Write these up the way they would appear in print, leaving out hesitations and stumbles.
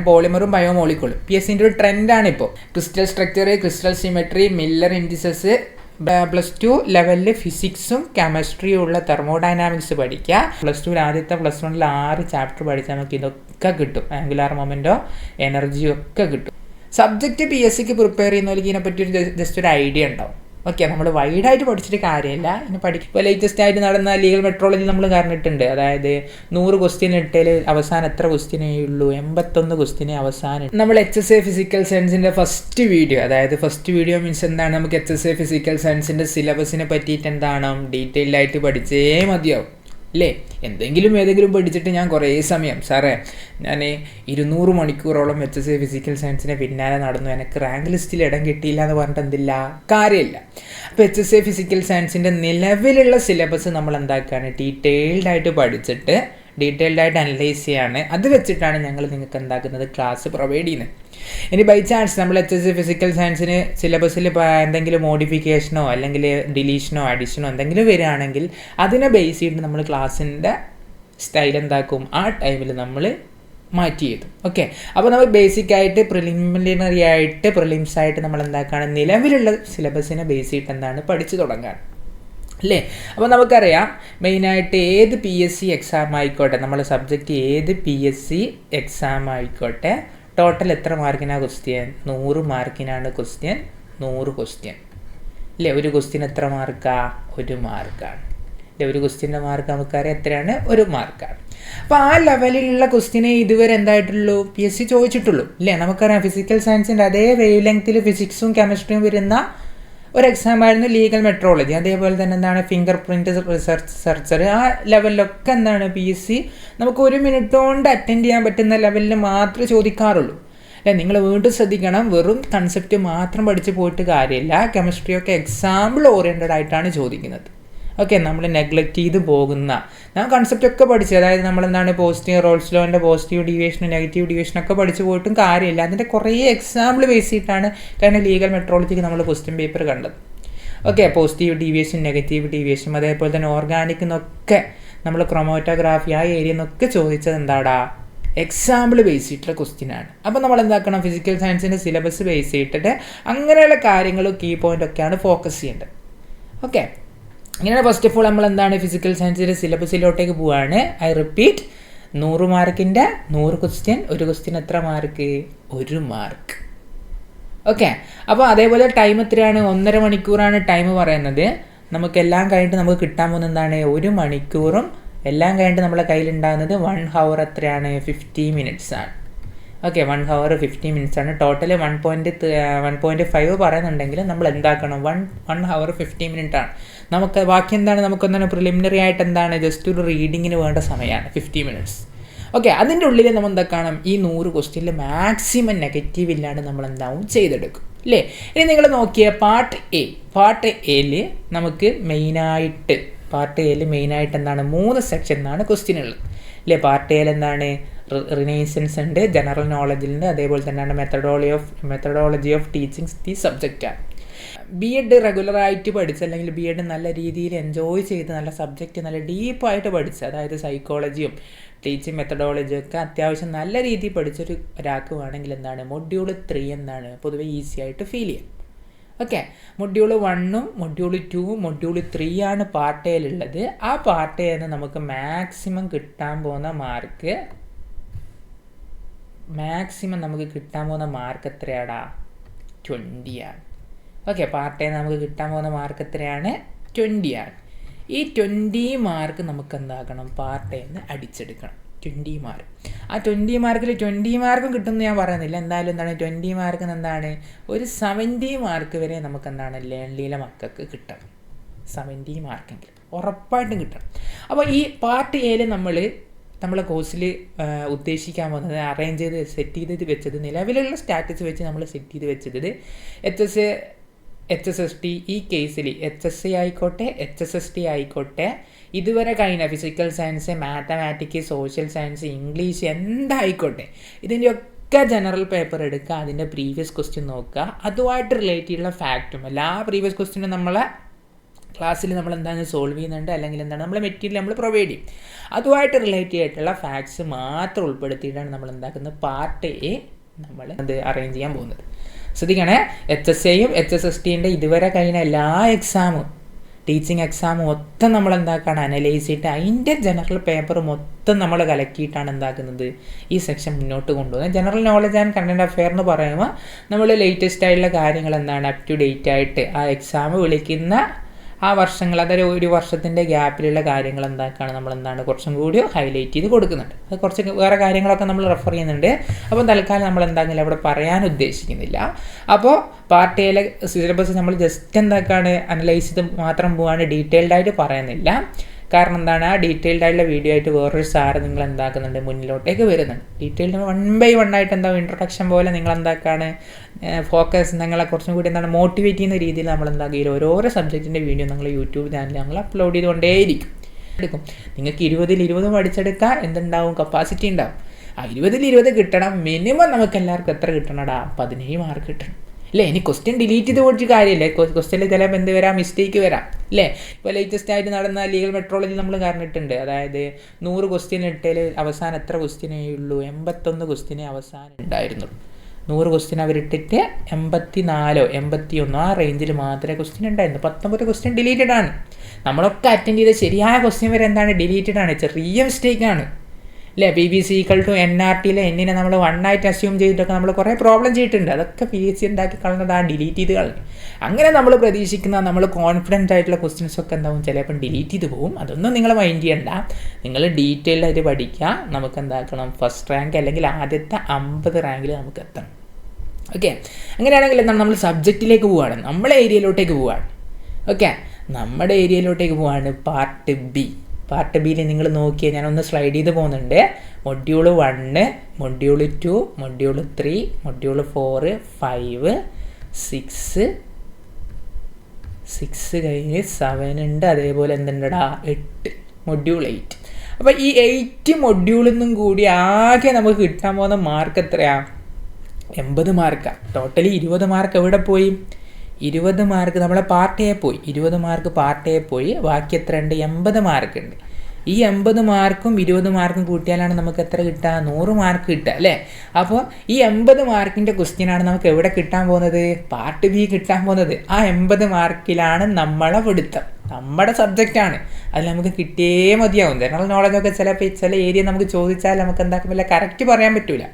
പോളിമറും ബയോമോളിക്കൂളും. PSCൻ്റെ ഒരു ട്രെൻഡാണ് ഇപ്പോൾ. Crystal structure, crystal symmetry, Miller indices, +2 ലെവലിൽ ഫിസിക്സും കെമിസ്ട്രിയും ഉള്ള തെർമോഡൈനാമിക്സ് പഠിക്കുക. +2 ആദ്യത്തെ +1 6 ചാപ്റ്റർ പഠിച്ചാൽ നമുക്ക് ഇതൊക്കെ കിട്ടും. ആംഗുലാർ മൊമെൻറ്റോ, എനർജിയും ഒക്കെ കിട്ടും. സബ്ജക്റ്റ് PSCക്ക് പ്രിപ്പയർ ചെയ്യുന്നവർക്ക് ഇതിനെപ്പറ്റി ജസ്റ്റ് ഒരു ഐഡിയ ഉണ്ടാവും. ഓക്കെ, നമ്മൾ വൈഡായിട്ട് പഠിച്ചിട്ട് കാര്യമില്ല. ഇനി ഇപ്പോൾ ലേറ്റസ്റ്റ് ആയിട്ട് നടന്ന ലീഗൽ മെട്രോളജി നമ്മൾ പറഞ്ഞിട്ടുണ്ട്. അതായത് 100 ക്വസ്റ്റ്യൻ ഇട്ടതിൽ അവസാനം എത്ര ക്വസ്റ്റ്യനേ ഉള്ളൂ? 81 ക്വസ്റ്റ്യനെ അവസാനം. നമ്മൾ HSA ഫിസിക്കൽ സയൻസിൻ്റെ ഫസ്റ്റ് വീഡിയോ മീൻസ് എന്താണ്? നമുക്ക് HSA ഫിസിക്കൽ സയൻസിൻ്റെ സിലബസിനെ പറ്റിയിട്ട് എന്താണ് ഡീറ്റെയിൽഡായിട്ട് പഠിച്ചേ മതിയാവും അല്ലേ? ഏതെങ്കിലും പഠിച്ചിട്ട് ഞാൻ കുറേ സമയം സാറേ ഞാൻ 200 മണിക്കൂറോളം HSA ഫിസിക്കൽ സയൻസിനെ പിന്നാലെ നടന്നു, എനിക്ക് റാങ്ക് ലിസ്റ്റിൽ ഇടം കിട്ടിയില്ല എന്ന് പറഞ്ഞിട്ട് എന്തില്ല കാര്യമില്ല. അപ്പോൾ HSA ഫിസിക്കൽ സയൻസിൻ്റെ നിലവിലുള്ള സിലബസ് നമ്മൾ എന്താക്കുകയാണ്? ഡീറ്റെയിൽഡായിട്ട് പഠിച്ചിട്ട് ഡീറ്റെയിൽഡായിട്ട് അനലൈസ് ചെയ്യാണ്. അത് വെച്ചിട്ടാണ് ഞങ്ങൾ നിങ്ങൾക്ക് എന്താക്കുന്നത്? ക്ലാസ് പ്രൊവൈഡ് ചെയ്യുന്നത്. ഇനി ബൈ ചാൻസ് നമ്മൾ HSA ഫിസിക്കൽ സയൻസിന് സിലബസിൽ എന്തെങ്കിലും മോഡിഫിക്കേഷനോ അല്ലെങ്കിൽ ഡിലീഷനോ അഡീഷനോ എന്തെങ്കിലും വരികയാണെങ്കിൽ അതിനെ ബേസ് ചെയ്തിട്ട് നമ്മൾ ക്ലാസ്സിൻ്റെ സ്റ്റൈൽ എന്താക്കും? ആ ടൈമിൽ നമ്മൾ മാറ്റി എഴുതും. ഓക്കെ, അപ്പോൾ നമ്മൾ ബേസിക്കായിട്ട് പ്രിലിമിനറി ആയിട്ട് പ്രിലിംസായിട്ട് നമ്മൾ എന്താക്കാണ്? നിലവിലുള്ള സിലബസിനെ ബേസ് ചെയ്തിട്ട് എന്താണ് പഠിച്ചു തുടങ്ങാൻ അല്ലേ? അപ്പോൾ നമുക്കറിയാം മെയിനായിട്ട് ഏത് PSC എക്സാം ആയിക്കോട്ടെ, നമ്മുടെ സബ്ജക്റ്റ് ഏത് PSC എക്സാം ആയിക്കോട്ടെ, ടോട്ടൽ എത്ര മാർക്കിനാണ് ക്വസ്റ്റ്യൻ? 100 മാർക്കിനാണ് ക്വസ്റ്റ്യൻ. 100 ക്വസ്റ്റ്യൻ അല്ലേ? ഒരു ക്വസ്റ്റ്യൻ എത്ര മാർക്കാണ്? 1 മാർക്കാണ് അല്ലേ? ഒരു ക്വസ്റ്റ്യൻ്റെ മാർക്ക് നമുക്കറിയാം എത്രയാണ്? 1 മാർക്കാണ്. അപ്പോൾ ആ ലെവലിലുള്ള ക്വസ്റ്റ്യനെ ഇതുവരെ എന്തായിട്ടുള്ളൂ? PSC ചോദിച്ചിട്ടുള്ളൂ അല്ലേ? നമുക്കറിയാം ഫിസിക്കൽ സയൻസിൻ്റെ അതേ വേവ് ലെങ്ത്തിൽ ഫിസിക്സും കെമിസ്ട്രിയും വരുന്ന ഒരു എക്സാമായിരുന്നു ലീഗൽ മെട്രോളജി. അതേപോലെ തന്നെ എന്താണ് ഫിംഗർ പ്രിൻറ്റ് റിസർച്ച് സർജറി. ആ ലെവലിലൊക്കെ എന്താണ് PSC നമുക്ക് 1 മിനിറ്റ് കൊണ്ട് അറ്റൻഡ് ചെയ്യാൻ പറ്റുന്ന ലെവലിൽ മാത്രമേ ചോദിക്കാറുള്ളൂ അല്ലേ? നിങ്ങൾ വീണ്ടും ശ്രദ്ധിക്കണം, വെറും കൺസെപ്റ്റ് മാത്രം പഠിച്ച് പോയിട്ട് കാര്യമില്ല. കെമിസ്ട്രിയൊക്കെ എക്സാമ്പിൾ ഓറിയൻറ്റഡ് ആയിട്ടാണ് ചോദിക്കുന്നത്. ഓക്കെ, നമ്മൾ നെഗ്ലക്റ്റ് ചെയ്ത് പോകുന്ന ഞാൻ കൺസെപ്റ്റൊക്കെ പഠിച്ചു, അതായത് നമ്മളെന്താണ് പോസിറ്റീവ് റോൾസ് ലോൻ്റെ പോസിറ്റീവ് ഡീവിയേഷനും നെഗറ്റീവ് ഡീവിയേഷനൊക്കെ പഠിച്ചു പോയിട്ടും കാര്യമില്ല. അതിൻ്റെ കുറേ എക്സാമ്പിൾ ബേസ് ചെയ്തിട്ടാണ് കാരണം ലീഗൽ മെട്രോളജിക്ക് നമ്മൾ ക്വസ്റ്റ്യൻ പേപ്പർ കണ്ടത്. Okay, positive deviation, negative deviation, അതേപോലെ തന്നെ ഓർഗാനിക് എന്നൊക്കെ നമ്മൾ ക്രൊമാറ്റോഗ്രാഫി ആ ഏരിയ എന്നൊക്കെ ചോദിച്ചത് എന്താടാ? എക്സാമ്പിൾ ബേസ് ചെയ്തിട്ടുള്ള ക്വസ്റ്റ്യനാണ്. അപ്പോൾ നമ്മൾ എന്താക്കണം? ഫിസിക്കൽ സയൻസിൻ്റെ സിലബസ് ബേസ് ചെയ്തിട്ട് അങ്ങനെയുള്ള കാര്യങ്ങളും കീ പോയിൻ്റൊക്കെയാണ് ഫോക്കസ് ചെയ്യേണ്ടത്. ഓക്കെ, ഇങ്ങനെ ഫസ്റ്റ് ഓഫ് ഓൾ നമ്മൾ എന്താണ് ഫിസിക്കൽ സയൻസിൻ്റെ സിലബസിലോട്ടേക്ക് പോവുകയാണ്. ഐ റിപ്പീറ്റ്, 100 മാർക്കിൻ്റെ 100 ക്വസ്റ്റ്യൻ. ഒരു ക്വസ്റ്റ്യൻ എത്ര മാർക്ക്? 1 മാർക്ക്. ഓക്കെ, അപ്പോൾ അതേപോലെ ടൈം എത്രയാണ്? 1.5 മണിക്കൂറാണ് ടൈം പറയുന്നത്. നമുക്കെല്ലാം കഴിഞ്ഞിട്ട് നമുക്ക് കിട്ടാൻ പോകുന്നത് എന്താണ്? 1 മണിക്കൂറും എല്ലാം കഴിഞ്ഞിട്ട് നമ്മളെ കയ്യിലുണ്ടാകുന്നത് 1 hour എത്രയാണ്? 50 minutes ആണ്. ഓക്കെ, 1 hour 50 minutes ആണ്. ടോട്ടൽ 1.5 പറയുന്നുണ്ടെങ്കിൽ നമ്മൾ എന്താക്കണം? 1 hour 50 minutes ആണ്. നമുക്ക് ബാക്കി എന്താണ്? നമുക്കൊന്നാണ് പ്രിലിമിനറി ആയിട്ട് എന്താണ്? ജസ്റ്റ് ഒരു റീഡിങ്ങിന് വേണ്ട സമയമാണ് 50 minutes. ഓക്കെ, അതിൻ്റെ ഉള്ളിൽ നമ്മൾ എന്താക്കണം? ഈ 100 ക്വസ്റ്റ്യനിൽ മാക്സിമം നെഗറ്റീവ് ഇല്ലാണ്ട് നമ്മൾ എന്താവും ചെയ്തെടുക്കും അല്ലേ? ഇനി നിങ്ങൾ നോക്കിയ പാർട്ട് എയിൽ നമുക്ക് മെയിനായിട്ട് എന്താണ്? 3 സെക്ഷനാണ് ക്വസ്റ്റ്യൻ ഉള്ളത് അല്ലേ? പാർട്ട് എയിൽ എന്താണ്? റിനൈസൻസ് ഉണ്ട്, ജനറൽ നോളജിലുണ്ട്, അതേപോലെ തന്നെയാണ് മെത്തഡോളജി ഓഫ് ടീച്ചിങ് ദി സബ്ജക്റ്റാണ്. B.Ed റെഗുലറായിട്ട് പഠിച്ച് അല്ലെങ്കിൽ B.Ed നല്ല രീതിയിൽ എൻജോയ് ചെയ്ത് നല്ല സബ്ജക്റ്റ് നല്ല ഡീപ്പായിട്ട് പഠിച്ച്, അതായത് സൈക്കോളജിയും ടീച്ചിങ് മെത്തഡോളജിയും ഒക്കെ അത്യാവശ്യം നല്ല രീതിയിൽ പഠിച്ചൊരു ഒരാൾക്ക് വേണമെങ്കിൽ എന്താണ്? മൊഡ്യൂൾ 3 എന്താണ് പൊതുവെ ഈസി ആയിട്ട് ഫീൽ ചെയ്യും. ഓക്കെ, മൊഡ്യൂൾ 1ഉം മൊഡ്യൂൾ 2ഉം മൊഡ്യൂൾ 3 ആണ് പാർട്ട് എയിലുള്ളത്. ആ പാർട്ട് എയിൽ നിന്ന് നമുക്ക് മാക്സിമം കിട്ടാൻ പോകുന്ന മാർക്ക് എത്രയാടാ? 20 ആണ്. ഓക്കെ, പാർട്ട് എ നമുക്ക് കിട്ടാൻ പോകുന്ന മാർക്ക് എത്രയാണ്? 20 ആണ്. ഈ 20 മാർക്ക് നമുക്ക് എന്താക്കണം? പാർട്ട് എന്ന് അടിച്ചെടുക്കണം. 20 മാർക്ക്. ആ 20 മാർക്കിൽ 20 മാർക്കും കിട്ടുമെന്ന് ഞാൻ പറയുന്നില്ല. എന്തായാലും എന്താണ് 20 മാർക്കിന് എന്താണ്? ഒരു 70 മാർക്ക് വരെ നമുക്ക് എന്താണ് ലേണിലെ മക്കൾക്ക് കിട്ടണം. 70 മാർക്കെങ്കിലും ഉറപ്പായിട്ടും കിട്ടണം. അപ്പോൾ ഈ പാർട്ട് എയിൽ നമ്മളെ കോഴ്സിൽ ഉദ്ദേശിക്കാൻ പോകുന്നത് സെറ്റ് ചെയ്ത് വെച്ചത് നിലവിലുള്ള സ്റ്റാറ്റസ് വെച്ച് നമ്മൾ സെറ്റ് ചെയ്ത് വെച്ചത് HSST, ഈ കേസിൽ HSA ആയിക്കോട്ടെ HSST ആയിക്കോട്ടെ, ഇതുവരെ കഴിഞ്ഞ physical science, mathematics, social science, English എന്തായിക്കോട്ടെ, ഇതിൻ്റെയൊക്കെ ജനറൽ പേപ്പർ എടുക്കുക, അതിൻ്റെ പ്രീവിയസ് ക്വസ്റ്റ്യൻ നോക്കുക, അതുമായിട്ട് റിലേറ്റ് ചെയ്യുന്ന ഫാക്റ്റും എല്ലാ പ്രീവിയസ് ക്വസ്റ്റ്യനും നമ്മളെ ക്ലാസ്സിൽ നമ്മൾ എന്താണ് സോൾവ് ചെയ്യുന്നുണ്ട്, അല്ലെങ്കിൽ എന്താണ് നമ്മൾ മെറ്റീരിയൽ നമ്മൾ പ്രൊവൈഡ് ചെയ്യും. അതുമായിട്ട് റിലേറ്റ് ചെയ്തിട്ടുള്ള ഫാക്ട്സ് മാത്രം ഉൾപ്പെടുത്തിയിട്ടാണ് നമ്മൾ എന്താക്കുന്നത് പാർട്ട് എ നമ്മൾ അത് അറേഞ്ച് ചെയ്യാൻ പോകുന്നത്. ശ്രദ്ധിക്കണേ, HSAയും HSSTൻ്റെ ഇതുവരെ കഴിഞ്ഞ എല്ലാ എക്സാമും ടീച്ചിങ് എക്സാം മൊത്തം നമ്മൾ എന്താക്കാണ് അനലൈസ് ചെയ്തിട്ട് അതിൻ്റെ ജനറൽ പേപ്പർ മൊത്തം നമ്മൾ കലക്കിയിട്ടാണ് എന്താക്കുന്നത് ഈ സെക്ഷൻ മുന്നോട്ട് കൊണ്ടുപോകുന്നത്. General knowledge and content affair എന്ന് പറയുമ്പോൾ നമ്മൾ ലേറ്റസ്റ്റ് ആയിട്ടുള്ള കാര്യങ്ങൾ എന്താണ് അപ് ടു ഡേറ്റ് ആയിട്ട് ആ എക്സാം വിളിക്കുന്ന ആ വർഷങ്ങൾ, അതൊരു ഒരു വർഷത്തിൻ്റെ ഗ്യാപ്പിലുള്ള കാര്യങ്ങൾ എന്താക്കാണ് നമ്മൾ എന്താണ് കുറച്ചും കൂടി ഹൈലൈറ്റ് ചെയ്ത് കൊടുക്കുന്നുണ്ട്. അത് കുറച്ച് വേറെ കാര്യങ്ങളൊക്കെ നമ്മൾ റെഫർ ചെയ്യുന്നുണ്ട്. അപ്പോൾ തൽക്കാലം നമ്മൾ എന്താക്കില്ല അവിടെ പറയാൻ ഉദ്ദേശിക്കുന്നില്ല. അപ്പോൾ പാർട്ട് എയിലെ സിലബസ് നമ്മൾ ജസ്റ്റ് എന്താക്കാണ് അനലൈസ് ചെയ്ത് മാത്രം പോകാണ്, ഡീറ്റെയിൽഡ് ആയിട്ട് പറയുന്നില്ല. കാരണം എന്താണ് ആ ഡീറ്റെയിൽഡ് ആയിട്ടുള്ള വീഡിയോ ആയിട്ട് വേറൊരു സാറ് നിങ്ങൾ എന്താക്കുന്നുണ്ട് മുന്നിലോട്ടേക്ക് വരുന്നുണ്ട്. ഡീറ്റെയിൽഡ് 1 by 1 ആയിട്ട് എന്താ ഇൻട്രൊഡക്ഷൻ പോലെ നിങ്ങൾ എന്താക്കാണ് ഫോക്കസ് നിങ്ങളെ കുറച്ചും കൂടി എന്താണ് മോട്ടിവേറ്റ് ചെയ്യുന്ന രീതിയിൽ നമ്മൾ എന്താക്കുക ഓരോരോ സബ്ജക്റ്റിൻ്റെ വീഡിയോ നിങ്ങൾ യൂട്യൂബ് ചാനലിൽ ഞങ്ങൾ അപ്ലോഡ് ചെയ്തുകൊണ്ടേയിരിക്കും. നിങ്ങൾക്ക് 20-20 പഠിച്ചെടുക്കാൻ എന്തുണ്ടാവും, കപ്പാസിറ്റി ഉണ്ടാവും. ആ 20-20 കിട്ടണം. മിനിമം നമുക്ക് എല്ലാവർക്കും എത്ര കിട്ടണടാ, 17 മാർക്ക് കിട്ടണം അല്ലേ. ഇനി ക്വസ്റ്റ്യൻ ഡിലീറ്റ് ചെയ്ത് കൊടുത്ത് കാര്യമില്ലേ, ക്വസ്റ്റ്യനിൽ ചിലപ്പോൾ എന്ത് വരാം, മിസ്റ്റേക്ക് വരാം അല്ലേ. ഇപ്പോൾ ലേറ്റസ്റ്റ് ആയിട്ട് നടന്ന ലീഗൽ മെട്രോളജി നമ്മൾ പറഞ്ഞിട്ടുണ്ട്. അതായത് 100 ക്വസ്റ്റ്യൻ ഇട്ടതിൽ അവസാനം എത്ര ക്വസ്റ്റ്യനേ ഉള്ളൂ, 81 ക്വസ്റ്റ്യനെ അവസാനം ഉണ്ടായിരുന്നുള്ളൂ. 100 ക്വസ്റ്റ്യൻ അവരിട്ടിട്ട് 84 81 ആ റേഞ്ചിൽ മാത്രമേ ക്വസ്റ്റ്യൻ ഉണ്ടായിരുന്നു. 19 ക്വസ്റ്റ്യൻ ഡിലീറ്റഡ് ആണ്. നമ്മളൊക്കെ അറ്റൻഡ് ചെയ്ത ശരിയായ ക്വസ്റ്റ്യൻ വരെ എന്താണ് ഡിലീറ്റഡ് ആണ്, ചെറിയ മിസ്റ്റേക്കാണ് അല്ലേ. BBC = NRTയിലെ എന്നിനെ നമ്മൾ 1 ആയിട്ട് അസ്യൂം ചെയ്തിട്ടൊക്കെ നമ്മൾ കുറേ പ്രോബ്ലം ചെയ്തിട്ടുണ്ട്. അതൊക്കെ PSC ഉണ്ടാക്കി കളഞ്ഞത്, ആ ഡിലീറ്റ് ചെയ്ത് കളഞ്ഞു. അങ്ങനെ നമ്മൾ പ്രതീക്ഷിക്കുന്ന നമ്മൾ കോൺഫിഡൻ്റ് ആയിട്ടുള്ള ക്വസ്റ്റ്യൻസൊക്കെ എന്താവും ചിലപ്പം ഡിലീറ്റ് ചെയ്ത് പോകും. അതൊന്നും നിങ്ങൾ മൈൻഡ് ചെയ്യണ്ട. നിങ്ങൾ ഡീറ്റെയിൽഡ് ആയിട്ട് പഠിക്കുക. നമുക്ക് എന്താക്കണം, ഫസ്റ്റ് റാങ്ക് അല്ലെങ്കിൽ ആദ്യത്തെ 50 റാങ്കിൽ നമുക്ക് എത്തണം. ഓക്കെ, അങ്ങനെയാണെങ്കിൽ എന്താണ് നമ്മൾ സബ്ജക്റ്റിലേക്ക് പോവുകയാണ്, നമ്മളെ ഏരിയയിലോട്ടേക്ക് പോവുകയാണ്. ഓക്കെ, നമ്മുടെ ഏരിയയിലോട്ടേക്ക് പോവുകയാണ് പാർട്ട് ബി. പാർട്ട് ബിയിൽ നിങ്ങൾ നോക്കിയാൽ ഞാനൊന്ന് സ്ലൈഡ് ചെയ്ത് പോകുന്നുണ്ട്. മൊഡ്യൂൾ 1, മൊഡ്യൂൾ 2, മൊഡ്യൂൾ 3, മൊഡ്യൂൾ 4, 5, 6 കഴിഞ്ഞ് 7 ഉണ്ട്. അതേപോലെ എന്തുണ്ടടാ 8, മൊഡ്യൂൾ 8. അപ്പോൾ ഈ 8 മൊഡ്യൂളിൽ നിന്നും കൂടി ആകെ നമുക്ക് കിട്ടാൻ പോകുന്ന മാർക്ക് എത്രയാണ്, 80 മാർക്കാണ്. ടോട്ടലി 20 മാർക്ക് എവിടെ പോയി, 20 മാർക്ക് നമ്മളെ പാർട്ട് എ പോയി. 20 മാർക്ക് പാർട്ട് എ പോയി. ബാക്കി എത്ര ഉണ്ട്, 80 മാർക്ക് ഉണ്ട്. ഈ 80 മാർക്കും 20 മാർക്കും കൂട്ടിയാലാണ് നമുക്ക് എത്ര കിട്ടുക, 100 മാർക്ക് കിട്ടുക അല്ലേ. അപ്പോൾ ഈ 80 മാർക്കിൻ്റെ ക്വസ്റ്റ്യനാണ് നമുക്ക് എവിടെ കിട്ടാൻ പോകുന്നത്, പാർട്ട് ബി കിട്ടാൻ പോകുന്നത്. ആ 80 മാർക്കിലാണ് നമ്മളെ പിടുത്തം, നമ്മുടെ സബ്ജക്റ്റാണ്. അത് നമുക്ക് കിട്ടിയേ മതിയാവും. ജനറൽ നോളജൊക്കെ ചില ഏരിയ നമുക്ക് ചോദിച്ചാൽ നമുക്ക് എന്താക്കും വല്ല കറക്റ്റ് പറയാൻ പറ്റില്ല.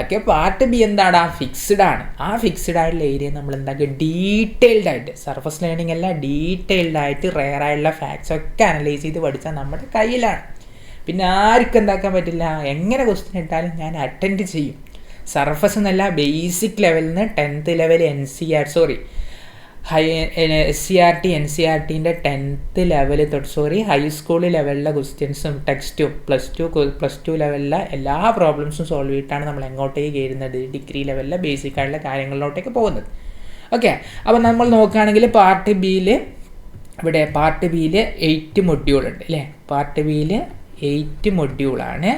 ഒക്കെ പാർട്ട് ബി എന്താണ്, ഫിക്സ്ഡ് ആണ്. ആ ഫിക്സ്ഡ് ആയിട്ടുള്ള ഏരിയ നമ്മൾ എന്താക്കുക ഡീറ്റെയിൽഡ് ആയിട്ട്, സർഫസ് ലേണിംഗ് അല്ല, ഡീറ്റെയിൽഡ് ആയിട്ട് റെയർ ആയിട്ടുള്ള ഫാക്ട്സ് ഒക്കെ അനലൈസ് ചെയ്ത് പഠിച്ചാൽ നമ്മുടെ കയ്യിലാണ്. പിന്നെ ആർക്കും എന്താക്കാൻ പറ്റില്ല, എങ്ങനെ ക്വസ്റ്റ്യൻ ഇട്ടാലും ഞാൻ അറ്റൻഡ് ചെയ്യും. സർഫസ് എന്നല്ല, ബേസിക് ലെവലിൽ നിന്ന് 10th level SCRT NCRTൻ്റെ 10th level തൊട്ട് ഹൈസ്കൂൾ ലെവലിലെ ക്വസ്റ്റ്യൻസും ടെക്സ്റ്റും പ്ലസ് ടു ലെവലിലെ എല്ലാ പ്രോബ്ലംസും സോൾവ് ചെയ്തിട്ടാണ് നമ്മൾ എങ്ങോട്ടേക്ക് കയറുന്നത്, ഡിഗ്രി ലെവലിലെ ബേസിക് ആയിട്ടുള്ള കാര്യങ്ങളിലോട്ടേക്ക് പോകുന്നത്. ഓക്കെ, അപ്പോൾ നമ്മൾ നോക്കുകയാണെങ്കിൽ പാർട്ട് ബിയിൽ 8 മൊഡ്യൂൾ ഉണ്ട് അല്ലേ. പാർട്ട് ബിയിൽ 8 മൊഡ്യൂളാണ്.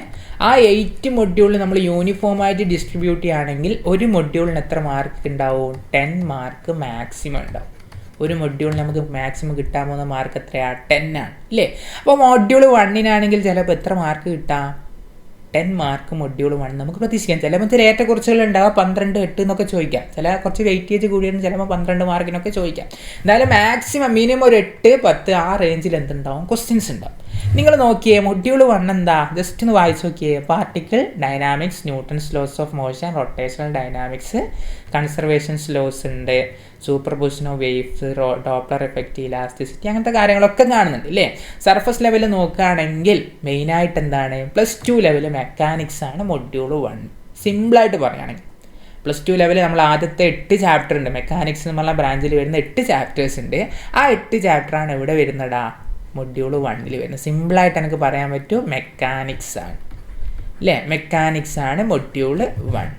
ആ 8 മൊഡ്യൂൾ നമ്മൾ യൂണിഫോമായിട്ട് ഡിസ്ട്രിബ്യൂട്ട് ചെയ്യുകയാണെങ്കിൽ ഒരു മൊഡ്യൂളിന് എത്ര മാർക്ക് ഉണ്ടാവും, 10 മാർക്ക് മാക്സിമം ഉണ്ടാവും. ഒരു മൊഡ്യൂളിന് നമുക്ക് മാക്സിമം കിട്ടാൻ പോകുന്ന മാർക്ക് എത്രയാണ്, 10 ആണ് അല്ലേ. അപ്പോൾ മൊഡ്യൂൾ 1 ചിലപ്പോൾ എത്ര മാർക്ക് കിട്ടാം, 10 മാർക്ക് മൊഡ്യൂൾ 1 നമുക്ക് പ്രതീക്ഷിക്കാം. ചിലപ്പോൾ ഏറ്റക്കുറച്ചുകൾ ഉണ്ടാവുക 12, 8 എന്നൊക്കെ ചോദിക്കാം. ചില കുറച്ച് വെയിറ്റേജ് കൂടിയാണ് ചിലപ്പോൾ 12 മാർക്കിനൊക്കെ ചോദിക്കാം. എന്തായാലും മാക്സിമം മിനിമം ഒരു 8, 10 ആ റേഞ്ചിൽ എന്തുണ്ടാവും, ക്വസ്റ്റ്യൻസ് ഉണ്ടാവും. നിങ്ങൾ നോക്കിയേ മൊഡ്യൂൾ 1 എന്താ, ജസ്റ്റ് ഒന്ന് വായിച്ച് നോക്കിയേ. Particle dynamics, Newton's laws of motion, rotational dynamics, conservations laws ഉണ്ട്, superposition of waves, Doppler effect, elasticity, അങ്ങനത്തെ കാര്യങ്ങളൊക്കെ കാണുന്നുണ്ട് അല്ലേ. സർഫസ് ലെവലിൽ നോക്കുകയാണെങ്കിൽ മെയിനായിട്ട് എന്താണ്, +2 ലെവൽ മെക്കാനിക്സ് ആണ് മൊഡ്യൂൾ 1. സിമ്പിളായിട്ട് പറയുകയാണെങ്കിൽ +2 ലെവലിൽ നമ്മൾ ആദ്യത്തെ 8 ചാപ്റ്റർ ഉണ്ട്. മെക്കാനിക്സ് എന്നുള്ള ബ്രാഞ്ചിൽ വരുന്ന 8 ചാപ്റ്റേഴ്സ് ഉണ്ട്. ആ 8 ചാപ്റ്ററാണ് എവിടെ വരുന്നടാ, മൊഡ്യൂൾ 1 വരുന്നത്. സിമ്പിളായിട്ട് എനിക്ക് പറയാൻ പറ്റും മെക്കാനിക്സ് ആണ് അല്ലേ. മെക്കാനിക്സ് ആണ് മൊഡ്യൂൾ 1.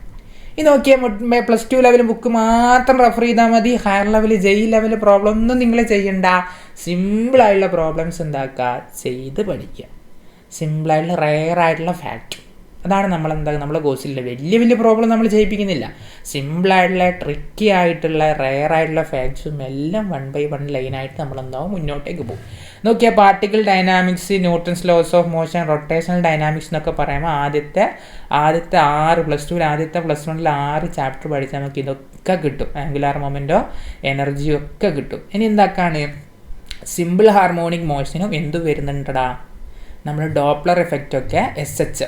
ഈ നോക്കിയാൽ +2 ലെവൽ ബുക്ക് മാത്രം റെഫർ ചെയ്താൽ മതി. Higher level JEE level problem ഒന്നും നിങ്ങൾ ചെയ്യണ്ട. സിമ്പിളായിട്ടുള്ള പ്രോബ്ലംസ് എന്താക്കുക, ചെയ്ത് പഠിക്കുക. സിമ്പിളായിട്ടുള്ള റെയർ ആയിട്ടുള്ള ഫാക്റ്റ് അതാണ് നമ്മളെ കോഴ്സിലെ വലിയ പ്രോബ്ലം നമ്മൾ ചെയ്യിപ്പിക്കുന്നില്ല. സിമ്പിളായിട്ടുള്ള ട്രിക്കി ആയിട്ടുള്ള റെയർ ആയിട്ടുള്ള ഫാക്ട്സും എല്ലാം 1 by 1 ലൈനായിട്ട് നമ്മളെന്താവും മുന്നോട്ടേക്ക് പോകും. നോക്കിയാൽ particle dynamics, Newton's laws of motion, rotational dynamics എന്നൊക്കെ പറയുമ്പോൾ ആദ്യത്തെ 6 +2 ആദ്യത്തെ +1 6 ചാപ്റ്റർ പഠിച്ചാൽ നമുക്ക് ഇതൊക്കെ കിട്ടും. ആംഗുലാർ മൊമെൻറ്റോ എനർജിയും ഒക്കെ കിട്ടും. ഇനി എന്താക്കാണ് സിമ്പിൾ ഹാർമോണിക് മോഷനും എന്തു വരുന്നുണ്ടടാ, നമ്മൾ ഡോപ്ലർ എഫക്റ്റൊക്കെ SH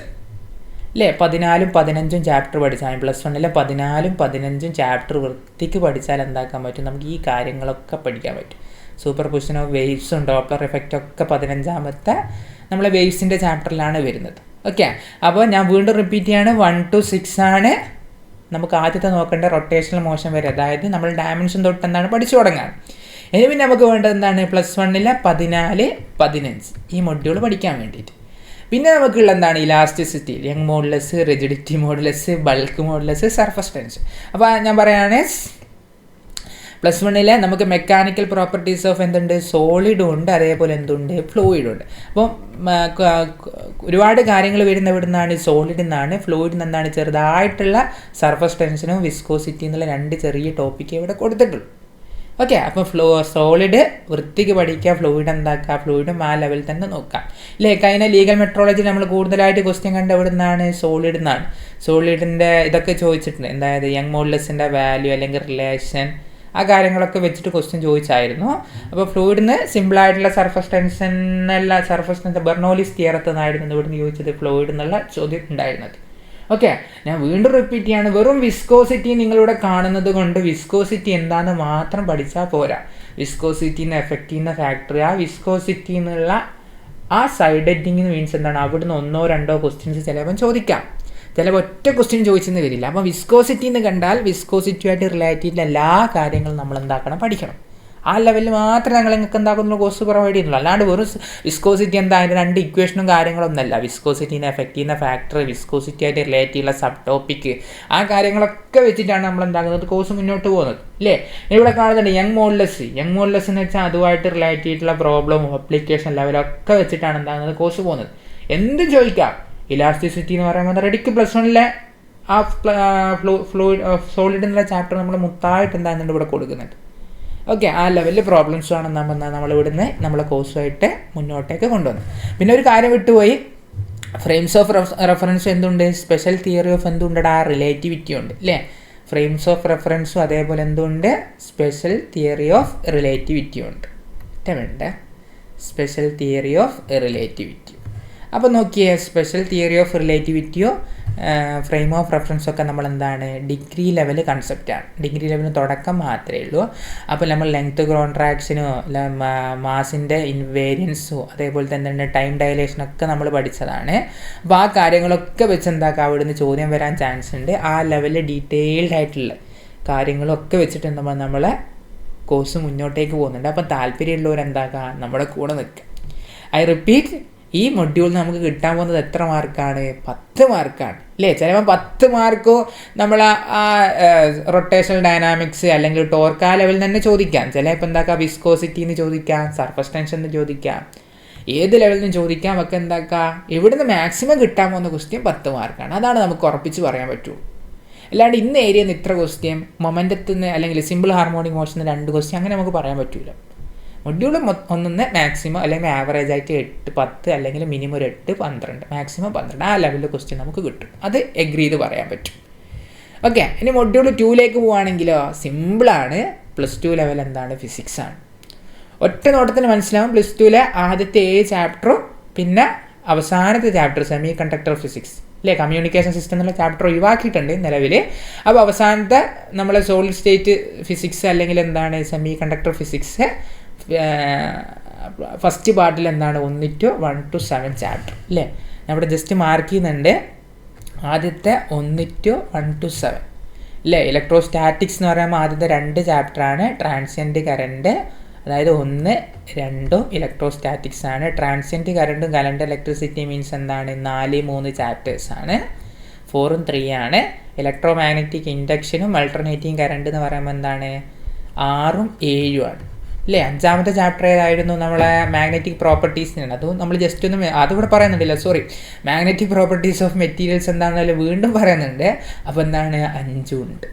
അല്ലേ 14 15 ചാപ്റ്റർ പഠിച്ചാൽ +1 14 15 ചാപ്റ്റർ വൃത്തിക്ക് പഠിച്ചാൽ എന്താക്കാൻ പറ്റും, നമുക്ക് ഈ കാര്യങ്ങളൊക്കെ പഠിക്കാൻ പറ്റും. സൂപ്പർ പൊസിഷൻ ഓഫ് വേവ്സും ഡോപ്ലർ എഫക്റ്റൊക്കെ 15ാമത്തെ നമ്മളെ വേവ്സിൻ്റെ ചാപ്റ്ററിലാണ് വരുന്നത്. ഓക്കെ, അപ്പോൾ ഞാൻ വീണ്ടും റിപ്പീറ്റ് ചെയ്യാണ്. 1 to 6 ആണ് നമുക്ക് ആദ്യത്തെ നോക്കേണ്ട റൊട്ടേഷണൽ മോഷൻ വരെ, അതായത് നമ്മൾ ഡയമെൻഷൻ തൊട്ട് എന്താണ് പഠിച്ചു തുടങ്ങാൻ. ഇനി പിന്നെ നമുക്ക് വേണ്ടത് എന്താണ്, +1 14 15 ഈ മൊഡ്യൂൾ പഠിക്കാൻ വേണ്ടിയിട്ട്. പിന്നെ നമുക്കുള്ള എന്താണ് elasticity, young modulus, rigidity modulus, bulk modulus, surface tension. അപ്പോൾ ഞാൻ പറയുകയാണ് +1 നമുക്ക് മെക്കാനിക്കൽ പ്രോപ്പർട്ടീസ് ഓഫ് എന്തുണ്ട്, സോളിഡും ഉണ്ട്, അതേപോലെ എന്തുണ്ട്, ഫ്ലൂയിഡും ഉണ്ട്. അപ്പോൾ ഒരുപാട് കാര്യങ്ങൾ വരുന്ന എവിടെ നിന്നാണ്, സോളിഡിൽ നിന്നാണ്. ഫ്ലൂയിഡിൽ നിന്നാണ് ചെറുതായിട്ടുള്ള സർഫസ് ടെൻഷനും വിസ്കോസിറ്റി എന്നുള്ള 2 ചെറിയ ടോപ്പിക്ക് ഇവിടെ കൊടുത്തിട്ടുള്ളൂ. ഓക്കെ, അപ്പോൾ സോളിഡ് വൃത്തിക്ക് പഠിക്കുക, ഫ്ലൂയിഡ് എന്താക്കുക, ഫ്ലൂയിഡും ആ ലെവലിൽ തന്നെ നോക്കാം അല്ലേ. കഴിഞ്ഞ ലീഗൽ മെട്രോളജി നമ്മൾ കൂടുതലായിട്ട് ക്വസ്റ്റ്യൻ കണ്ട എവിടെ നിന്നാണ്, സോളിഡിൽ നിന്നാണ്. സോളിഡിൻ്റെ ഇതൊക്കെ ചോദിച്ചിട്ടുണ്ട്, അതായത് യങ് മോഡുലസിൻ്റെ വാല്യൂ അല്ലെങ്കിൽ റിലേഷൻ, ആ കാര്യങ്ങളൊക്കെ വെച്ചിട്ട് ക്വസ്റ്റ്യൻ ചോദിച്ചായിരുന്നു. അപ്പോൾ ഫ്ലൂയിഡിന് സിമ്പിളായിട്ടുള്ള സർഫസ് ടെൻഷൻ ബെർണോളിസ് തിയറത്തിൽ നിന്നായിരുന്നു ഇവിടുന്ന് ചോദിച്ചത് ഫ്ലൂയിഡ് എന്നുള്ള ചോദ്യം ഉണ്ടായിരുന്നത്. ഓക്കെ, ഞാൻ വീണ്ടും റിപ്പീറ്റ് ചെയ്യാണ്. വെറും വിസ്കോസിറ്റി നിങ്ങളിവിടെ കാണുന്നത് കൊണ്ട് വിസ്കോസിറ്റി എന്താണെന്ന് മാത്രം പഠിച്ചാൽ പോരാ. വിസ്കോസിറ്റീനെ എഫക്റ്റ് ചെയ്യുന്ന ഫാക്ടർ, ആ വിസ്കോസിറ്റി എന്നുള്ള ആ സൈഡ് ഹെഡിങ് മീൻസ് എന്താണ്, അവിടുന്ന് 1-2 ക്വസ്റ്റ്യൻസ് ചിലപ്പോൾ ചോദിക്കാം, ചിലപ്പോൾ ഒറ്റ ക്വസ്റ്റ്യൻ ചോദിച്ചെന്ന് വരില്ല. അപ്പോൾ വിസ്കോസിറ്റി എന്ന് കണ്ടാൽ വിസ്കോസിറ്റിയുമായിട്ട് റിലേറ്റ് ചെയ്തിട്ടുള്ള എല്ലാ കാര്യങ്ങളും നമ്മൾ എന്താക്കണം, പഠിക്കണം. ആ ലെവലിൽ മാത്രമേ ഞങ്ങൾ നിങ്ങൾക്ക് എന്താക്കുന്ന കോഴ്സ് പ്രൊവൈഡ് ചെയ്യുന്നുള്ളൂ. അല്ലാണ്ട് വെറും വിസ്കോസിറ്റി എന്താ അതിൻ്റെ 2 ഇക്വേഷനും കാര്യങ്ങളൊന്നുമല്ല. വിസ്കോസിറ്റീനെ എഫക്റ്റ് ചെയ്യുന്ന ഫാക്ടർ, വിസ്കോസിറ്റി ആയിട്ട് റിലേറ്റ് ചെയ്യുന്ന സബ് ടോപ്പിക്ക്, ആ കാര്യങ്ങളൊക്കെ വെച്ചിട്ടാണ് നമ്മൾ എന്താക്കുന്നത് കോഴ്സ് മുന്നോട്ട് പോകുന്നത് അല്ലേ. ഇവിടെ കാണുന്നുണ്ട് യങ് മോഡുലസ് എന്ന് വെച്ചാൽ അതുമായിട്ട് റിലേറ്റ് ചെയ്തിട്ടുള്ള പ്രോബ്ലം, ആപ്ലിക്കേഷൻ ലെവലൊക്കെ വെച്ചിട്ടാണ് എന്താകുന്നത് കോഴ്സ് പോകുന്നത്. എന്തും ചോദിക്കാം. ഇലാസ്റ്റിസിറ്റി എന്ന് പറയുമ്പോൾ റെഡിക്ക് +1 ആ സോളിഡ് എന്നുള്ള ചാപ്റ്റർ നമ്മൾ മുത്തായിട്ട് എന്താകുന്നുണ്ട് ഇവിടെ കൊടുക്കുന്നുണ്ട്. ഓക്കെ, ആ ലെവലിൽ പ്രോബ്ലംസാണ് നമ്മളിവിടുന്ന് നമ്മളെ കോഴ്സുമായിട്ട് മുന്നോട്ടേക്ക് കൊണ്ടുവന്നത്. പിന്നെ ഒരു കാര്യം വിട്ടുപോയി, ഫ്രെയിംസ് ഓഫ് റെഫറൻസ് എന്തുണ്ട്, സ്പെഷ്യൽ തിയറി ഓഫ് എന്തുണ്ടടാ, റിലേറ്റിവിറ്റി ഉണ്ട് അല്ലേ. ഫ്രെയിംസ് ഓഫ് റെഫറൻസും അതേപോലെ എന്തുണ്ട്, സ്പെഷ്യൽ തിയറി ഓഫ് റിലേറ്റിവിറ്റി ഉണ്ട്. വേണ്ട സ്പെഷ്യൽ തിയറി ഓഫ് റിലേറ്റിവിറ്റി. അപ്പോൾ നോക്കിയേ, സ്പെഷ്യൽ തിയറി ഓഫ് റിലേറ്റിവിറ്റിയോ ഫ്രെയിം ഓഫ് റെഫറൻസൊക്കെ നമ്മൾ എന്താണ് ഡിഗ്രി ലെവൽ കൺസെപ്റ്റാണ്. ഡിഗ്രി ലെവലിന് തുടക്കം മാത്രമേ ഉള്ളൂ. അപ്പോൾ നമ്മൾ ലെങ്ത് കോൺട്രാക്ഷനോ മാസിൻ്റെ ഇൻവേരിയൻസോ അതേപോലെ തന്നെ ടൈം ഡയലേഷനൊക്കെ നമ്മൾ പഠിച്ചതാണ്. അപ്പോൾ ആ കാര്യങ്ങളൊക്കെ വെച്ച് എന്താക്കുക, അവിടുന്ന് ചോദ്യം വരാൻ ചാൻസ് ഉണ്ട്. ആ ലെവലിൽ ഡീറ്റെയിൽഡ് ആയിട്ടുള്ള കാര്യങ്ങളൊക്കെ വെച്ചിട്ട് നമ്മളെ കോഴ്സ് മുന്നോട്ടേക്ക് പോകുന്നുണ്ട്. അപ്പോൾ താല്പര്യമുള്ളവരെന്താക്കുക, നമ്മുടെ കൂടെ നിൽക്കുക. ഐ റിപ്പീറ്റ്, ഈ മൊഡ്യൂളിൽ നമുക്ക് കിട്ടാൻ പോകുന്നത് എത്ര മാർക്കാണ്, 10 മാർക്കാണ് അല്ലേ. ചിലപ്പോൾ 10 മാർക്കോ നമ്മൾ ആ റൊട്ടേഷണൽ ഡൈനാമിക്സ് അല്ലെങ്കിൽ ടോർക്ക് ആ ലെവലിൽ തന്നെ ചോദിക്കാം. ചിലപ്പോൾ എന്താക്കുക, വിസ്കോസിറ്റിന്ന് ചോദിക്കാം, സർഫസ് ടെൻഷൻ എന്ന് ചോദിക്കാം, ഏത് ലെവലിൽ നിന്ന് ചോദിക്കാം. ഒക്കെ എന്താക്കുക, ഇവിടുന്ന് മാക്സിമം കിട്ടാൻ പോകുന്ന ക്വസ്റ്റ്യൻ 10 മാർക്കാണ്. അതാണ് നമുക്ക് ഉറപ്പിച്ച് പറയാൻ പറ്റുള്ളൂ. അല്ലാണ്ട് ഇന്ന ഏരിയയിൽ നിന്ന് ഇത്ര ക്വസ്റ്റ്യൻ, മൊമെൻറ്റത്തിൽ നിന്ന് അല്ലെങ്കിൽ സിമ്പിൾ ഹാർമോണിക് മോഷന് 2 ക്വസ്റ്റ്യൻ, അങ്ങനെ നമുക്ക് പറയാൻ പറ്റില്ല. മൊഡ്യൂൾ ഒന്നിന്ന് മാക്സിമം അല്ലെങ്കിൽ ആവറേജ് ആയിട്ട് 8 10 അല്ലെങ്കിൽ മിനിമം ഒരു 8 12 മാക്സിമം 12 ആ ലെവലിൽ ക്വസ്റ്റ്യൻ നമുക്ക് കിട്ടും. അത് എഗ്രി ചെയ്ത് പറയാൻ പറ്റും. ഓക്കെ, ഇനി മൊഡ്യൂൾ 2ലേക്ക് പോവുകയാണെങ്കിലോ സിമ്പിളാണ്. +2 ലെവൽ എന്താണ്, ഫിസിക്സ് ആണ്. ഒറ്റ നോട്ടത്തിന് മനസ്സിലാവും. +2 ആദ്യത്തെ 7 ചാപ്റ്ററും പിന്നെ അവസാനത്തെ ചാപ്റ്റർ സെമി കണ്ടക്ടർ ഫിസിക്സ് അല്ലേ, കമ്മ്യൂണിക്കേഷൻ സിസ്റ്റം എന്നുള്ള ചാപ്റ്റർ ഒഴിവാക്കിയിട്ടുണ്ട് നിലവിൽ. അപ്പോൾ അവസാനത്തെ നമ്മളെ സോളിഡ് സ്റ്റേറ്റ് ഫിസിക്സ് അല്ലെങ്കിൽ എന്താണ് സെമി കണ്ടക്ടർ ഫിസിക്സ് ഫസ്റ്റ് പാർട്ടിൽ എന്താണ് 1 to 7 ചാപ്റ്റർ അല്ലേ. നമ്മുടെ ജസ്റ്റ് മാർക്ക് ചെയ്യുന്നുണ്ട്. ആദ്യത്തെ 1 to 7 അല്ലേ. ഇലക്ട്രോസ്റ്റാറ്റിക്സ് എന്ന് പറയുമ്പോൾ ആദ്യത്തെ 2 ചാപ്റ്ററാണ്. ട്രാൻസിയൻറ്റ് കറണ്ട്, അതായത് 1 2 ഇലക്ട്രോസ്റ്റാറ്റിക്സ് ആണ്. ട്രാൻസിയൻറ്റ് കറണ്ടും കറണ്ട് ഇലക്ട്രിസിറ്റി മീൻസ് എന്താണ് 4 3 ചാപ്റ്റേഴ്സാണ്. 4 3 ആണ്. ഇലക്ട്രോ മാഗ്നറ്റിക് ഇൻഡക്ഷനും അൾട്ടർനേറ്റിംഗ് കറണ്ട് എന്ന് പറയുമ്പോൾ എന്താണ് 6 7 ആണ്. അല്ലേ? 5ാമത്തെ ചാപ്റ്റർ ഏതായിരുന്നു? നമ്മളെ മാഗ്നറ്റിക് പ്രോപ്പർട്ടീസിനാണ്. അതും നമ്മൾ ജസ്റ്റ് ഒന്ന് അതിവിടെ പറയുന്നുണ്ടല്ലോ, sorry, magnetic properties of materials എന്താണെന്നല്ല വീണ്ടും പറയുന്നുണ്ട്. അപ്പോൾ എന്താണ്, 5 ഉണ്ട്.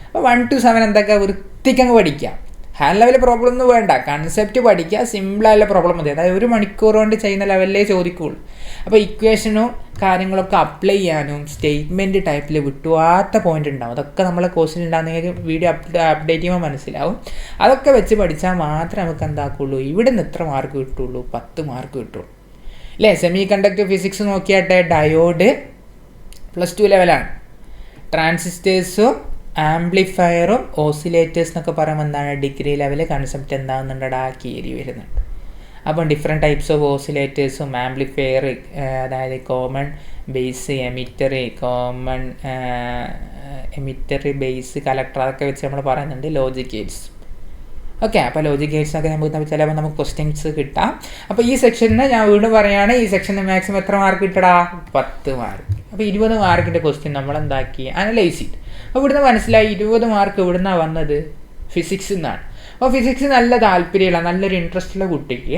അപ്പോൾ 1 to 7 എന്തൊക്കെ വൃത്തിക്കങ്ങ് പഠിക്കാം. ഹൈ ലെവൽ പ്രോബ്ലം ഒന്നും വേണ്ട, കൺസെപ്റ്റ് പഠിക്കുക, സിമ്പിളായുള്ള പ്രോബ്ലം മതി. അതായത് 1 മണിക്കൂർ കൊണ്ട് ചെയ്യുന്ന ലെവലിലേ ചോദിക്കുകയുള്ളൂ. അപ്പോൾ ഇക്വേഷനും കാര്യങ്ങളൊക്കെ അപ്ലൈ ചെയ്യാനും സ്റ്റേറ്റ്മെൻറ്റ് ടൈപ്പിൽ വിട്ടുപോകാത്ത പോയിന്റ് ഉണ്ടാവും. അതൊക്കെ നമ്മളെ കോഴ്സിൽ ഉണ്ടാകുന്ന വീഡിയോ അപ്ഡേറ്റ് ചെയ്യുമ്പോൾ മനസ്സിലാവും. അതൊക്കെ വെച്ച് പഠിച്ചാൽ മാത്രമേ നമുക്ക് എന്താക്കുള്ളൂ, ഇവിടെ നിന്ന് എത്ര മാർക്ക് കിട്ടുള്ളൂ? 10 മാർക്ക് കിട്ടുള്ളൂ, അല്ലേ? സെമി കണ്ടക്ടർ ഫിസിക്സ് നോക്കിയാട്ടെ, ഡയോഡ് +2 ലെവലാണ്. ട്രാൻസിസ്റ്റേഴ്സും ആംപ്ലിഫയറും ഓസിലേറ്റേഴ്സ് എന്നൊക്കെ പറയുമ്പോൾ എന്താണ്, ഡിഗ്രി ലെവൽ കൺസെപ്റ്റ് എന്താകുന്നുണ്ടടാ, കീറി വരുന്നുണ്ട്. അപ്പം ഡിഫറെൻറ്റ് ടൈപ്സ് ഓഫ് ഓസിലേറ്റേഴ്സും ആംപ്ലിഫയർ, അതായത് common base emitter, common emitter base collector, അതൊക്കെ വെച്ച് നമ്മൾ പറയുന്നുണ്ട്. Logic Gates, okay. അപ്പോൾ ലോജിക് ഗേറ്റ്സൊക്കെ നമുക്ക് ചിലപ്പോൾ നമുക്ക് ക്വസ്റ്റ്യൻസ് കിട്ടാം. അപ്പോൾ ഈ സെക്ഷനിൽ ഞാൻ വീണ്ടും പറയുകയാണ്, ഈ സെക്ഷനിൽ മാക്സിമം എത്ര മാർക്ക് കിട്ടടാ? 10 മാർക്ക്. അപ്പോൾ 20 മാർക്കിൻ്റെ ക്വസ്റ്റ്യൻ നമ്മൾ എന്താക്കി, അനലൈസ് ചെയ്തു. അപ്പോൾ ഇവിടുന്ന് മനസ്സിലായി 20 മാർക്ക് ഇവിടുന്നാണ് വന്നത്, ഫിസിക്സിൽ നിന്നാണ്. അപ്പോൾ ഫിസിക്സ് നല്ല താല്പര്യമുള്ള, നല്ലൊരു ഇൻട്രസ്റ്റ് ഉള്ള കുട്ടിക്ക്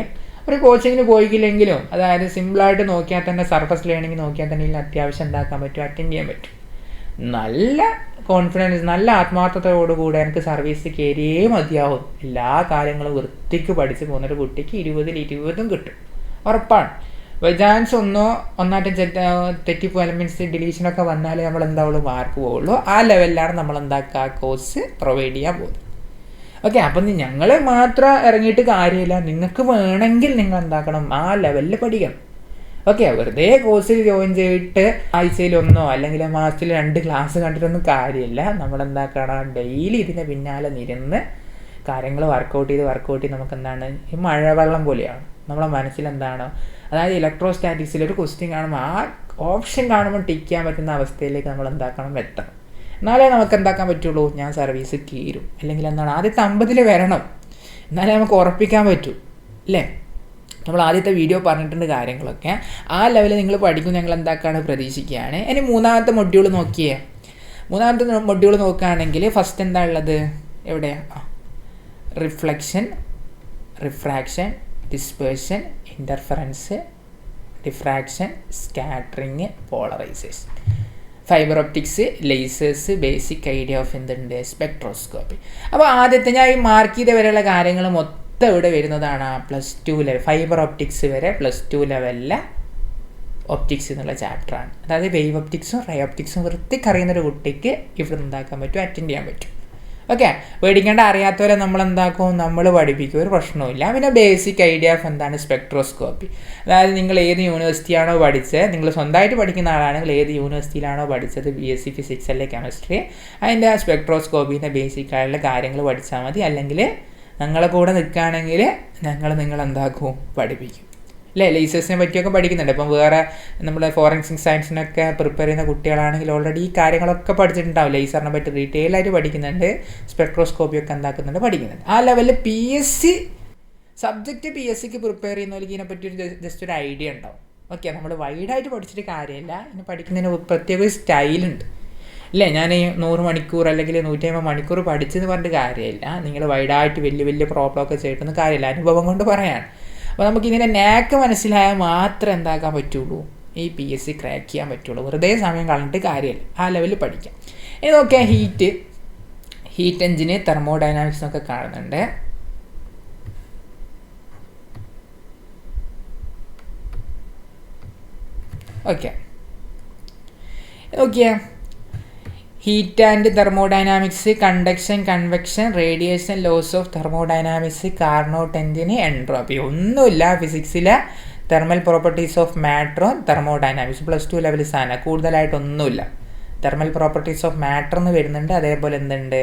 ഒരു കോച്ചിങ്ങിന് പോയിക്കില്ലെങ്കിലും, അതായത് സിമ്പിളായിട്ട് നോക്കിയാൽ തന്നെ, സർഫസ് ലേണിംഗ് നോക്കിയാൽ തന്നെ ഇതിന് അത്യാവശ്യം എന്താക്കാൻ പറ്റും, അറ്റൻഡ് ചെയ്യാൻ പറ്റും. നല്ല കോൺഫിഡൻസ്, നല്ല ആത്മാർത്ഥതയോടുകൂടെ എനിക്ക് സർവീസ് കയറിയേ മതിയാവും, എല്ലാ കാര്യങ്ങളും വൃത്തിക്ക് പഠിച്ച് പോകുന്നൊരു കുട്ടിക്ക് 20ൽ 20 കിട്ടും, ഉറപ്പാണ്. ബൈ ചാൻസ് ഒന്നായിട്ടും തെറ്റിപ്പോയാലും, മീൻസ് ഡിലീഷനൊക്കെ വന്നാലേ നമ്മൾ എന്താവുള്ളൂ, മാർക്ക് പോവുള്ളൂ. ആ ലെവലിലാണ് നമ്മൾ എന്താക്കുക, കോഴ്സ് പ്രൊവൈഡ് ചെയ്യാൻ പോകുന്നത്. ഓക്കെ. അപ്പം ഞങ്ങൾ മാത്രം ഇറങ്ങിയിട്ട് കാര്യമില്ല, നിങ്ങൾക്ക് വേണമെങ്കിൽ നിങ്ങൾ എന്താക്കണം, ആ ലെവലിൽ പഠിക്കണം. ഓക്കെ. വെറുതെ കോഴ്സിൽ ജോയിൻ ചെയ്തിട്ട് ആഴ്ചയിൽ 1 അല്ലെങ്കിൽ മാസത്തിൽ 2 ക്ലാസ് കണ്ടിട്ടൊന്നും കാര്യമില്ല. നമ്മളെന്താക്കണം, ഡെയിലി ഇതിൻ്റെ പിന്നാലെ നിരന്ന് കാര്യങ്ങൾ വർക്കൗട്ട് ചെയ്ത് നമുക്ക് എന്താണ്, ഈ മഴവെള്ളം പോലെയാണ് നമ്മളെ മനസ്സിലെന്താണ്, അതായത് ഇലക്ട്രോസ്റ്റാറ്റിക്സിൽ ഒരു ക്വസ്റ്റ്യൻ കാണുമ്പോൾ ആ ഓപ്ഷൻ കാണുമ്പോൾ ടിക്ക് ചെയ്യാൻ പറ്റുന്ന അവസ്ഥയിലേക്ക് നമ്മൾ എന്താക്കണം, എത്തണം. എന്നാലേ നമുക്ക് എന്താക്കാൻ പറ്റുള്ളൂ, ഞാൻ സർവീസ് കീറും, അല്ലെങ്കിൽ എന്താണ്, ആദ്യത്തെ 50 വരണം, എന്നാലേ നമുക്ക് ഉറപ്പിക്കാൻ പറ്റൂ, അല്ലേ? നമ്മൾ ആദ്യത്തെ വീഡിയോ പറഞ്ഞിട്ടുണ്ട് കാര്യങ്ങളൊക്കെ. ആ ലെവലിൽ നിങ്ങൾ പഠിക്കും, ഞങ്ങൾ എന്താക്കാണ് പ്രതീക്ഷിക്കുകയാണ്. ഇനി 3ാമത്തെ മൊഡ്യൂൾ നോക്കിയേ. 3ാമത്തെ മൊഡ്യൂൾ നോക്കുകയാണെങ്കിൽ ഫസ്റ്റ് എന്താ ഉള്ളത്, എവിടെയാണ്? Reflection, refraction, dispersion, interference, diffraction, scattering, polarisation, fibre optics, ലേസേഴ്സ്, basic idea of എന്തുണ്ട്, സ്പെക്ട്രോസ്കോപ്പി. അപ്പോൾ ആദ്യത്തെ ഞാൻ ഈ മാർക്ക് ചെയ്ത വരെയുള്ള കാര്യങ്ങൾ മൊത്തം ഇവിടെ വരുന്നതാണ് +2 ലെവൽ, ഫൈബർ ഒപ്റ്റിക്സ് വരെ +2 ലെവലിലെ ഒപ്റ്റിക്സ് എന്നുള്ള ചാപ്റ്ററാണ്. അതായത് വേവ് ഒപ്റ്റിക്സും റേ ഒപ്റ്റിക്സും വൃത്തിക്കറിയുന്നൊരു കുട്ടിക്ക് ഇവിടെ എന്താക്കാൻ പറ്റും, അറ്റൻഡ് ചെയ്യാൻ പറ്റും. ഓക്കെ. പേടിക്കേണ്ട, അറിയാത്തവരെ നമ്മൾ എന്താക്കും, നമ്മൾ പഠിപ്പിക്കും, ഒരു പ്രശ്നവുമില്ല. പിന്നെ ബേസിക് ഐഡിയ ഓഫ് എന്താണ്, സ്പെക്ട്രോസ്കോപ്പി. അതായത് നിങ്ങൾ ഏത് യൂണിവേഴ്സിറ്റിയാണോ പഠിച്ചത്, നിങ്ങൾ സ്വന്തമായിട്ട് പഠിക്കുന്ന ആളാണെങ്കിൽ ഏത് യൂണിവേഴ്സിറ്റിയിലാണോ പഠിച്ചത്, BSc ഫിസിക്സ് അല്ലെങ്കിൽ കെമിസ്ട്രി, അതിൻ്റെ ആ സ്പെക്ട്രോസ്കോപ്പീൻ്റെ ബേസിക് ആയിട്ടുള്ള കാര്യങ്ങൾ പഠിച്ചാൽ മതി. അല്ലെങ്കിൽ ഞങ്ങളെ കൂടെ നിൽക്കുകയാണെങ്കിൽ നിങ്ങൾ എന്താക്കും, പഠിപ്പിക്കും, അല്ലേ? ലേസേഴ്സിനെ പറ്റിയൊക്കെ പഠിക്കുന്നുണ്ട്. ഇപ്പം വേറെ നമ്മുടെ ഫോറൻസിക് സയൻസിനൊക്കെ പ്രിപ്പയർ ചെയ്യുന്ന കുട്ടികളാണെങ്കിൽ ഓൾറെഡി ഈ കാര്യങ്ങളൊക്കെ പഠിച്ചിട്ടുണ്ടാവും. ലേസറിനെ പറ്റി ഡീറ്റെയിൽ ആയിട്ട് പഠിക്കുന്നുണ്ട്, സ്പെക്ട്രോസ്കോപ്പിയൊക്കെ എന്താക്കുന്നുണ്ട്, പഠിക്കുന്നുണ്ട്. ആ ലെവലിൽ PSc സബ്ജക്റ്റ് PScക്ക് പ്രിപ്പയർ ചെയ്യുന്നവർക്ക് ഇതിനെപ്പറ്റി ജസ്റ്റ് ഒരു ഐഡിയ ഉണ്ടാവും. ഓക്കെ. നമ്മൾ വൈഡായിട്ട് പഠിച്ചിട്ട് കാര്യമില്ല, ഇനി പഠിക്കുന്നതിന് പ്രത്യേക ഒരു സ്റ്റൈലുണ്ട്, ഇല്ലേ? ഞാൻ 100 മണിക്കൂർ അല്ലെങ്കിൽ 150 മണിക്കൂർ പഠിച്ചെന്ന് പറഞ്ഞിട്ട് കാര്യമില്ല. നിങ്ങൾ വൈഡായിട്ട് വലിയ പ്രോബ്ലമൊക്കെ ചെയ്തിട്ടൊന്നും കാര്യമില്ല, അനുഭവം കൊണ്ട് പറയാണ്. അപ്പോൾ നമുക്കിതിൻ്റെ നാക്ക് മനസ്സിലായാൽ മാത്രമേ എന്താക്കാൻ പറ്റുള്ളൂ, ഈ PSc ക്രാക്ക് ചെയ്യാൻ പറ്റുള്ളൂ. വെറുതെ സമയം കളഞ്ഞിട്ട് കാര്യമില്ല, ആ ലെവലിൽ പഠിക്കാം. ഇനി നോക്കിയാൽ ഹീറ്റ് എഞ്ചിന്, തെർമോഡൈനാമിക്സ് എന്നൊക്കെ കാണുന്നുണ്ട്. ഓക്കെ. നോക്കിയാൽ heat and thermodynamics, conduction, convection, radiation, laws of thermodynamics, Carnot എഞ്ചിന്, എൻട്രോപ്പി. ഒന്നുമില്ല ഫിസിക്സിലെ തെർമൽ പ്രോപ്പർട്ടീസ് ഓഫ് മാറ്ററും തെർമോഡൈനാമിക്സ് +2 ലെവൽ സാധനം, കൂടുതലായിട്ടൊന്നുമില്ല. തെർമൽ പ്രോപ്പർട്ടീസ് ഓഫ് മാറ്റർ എന്ന് വരുന്നുണ്ട്, അതേപോലെ എന്തുണ്ട്,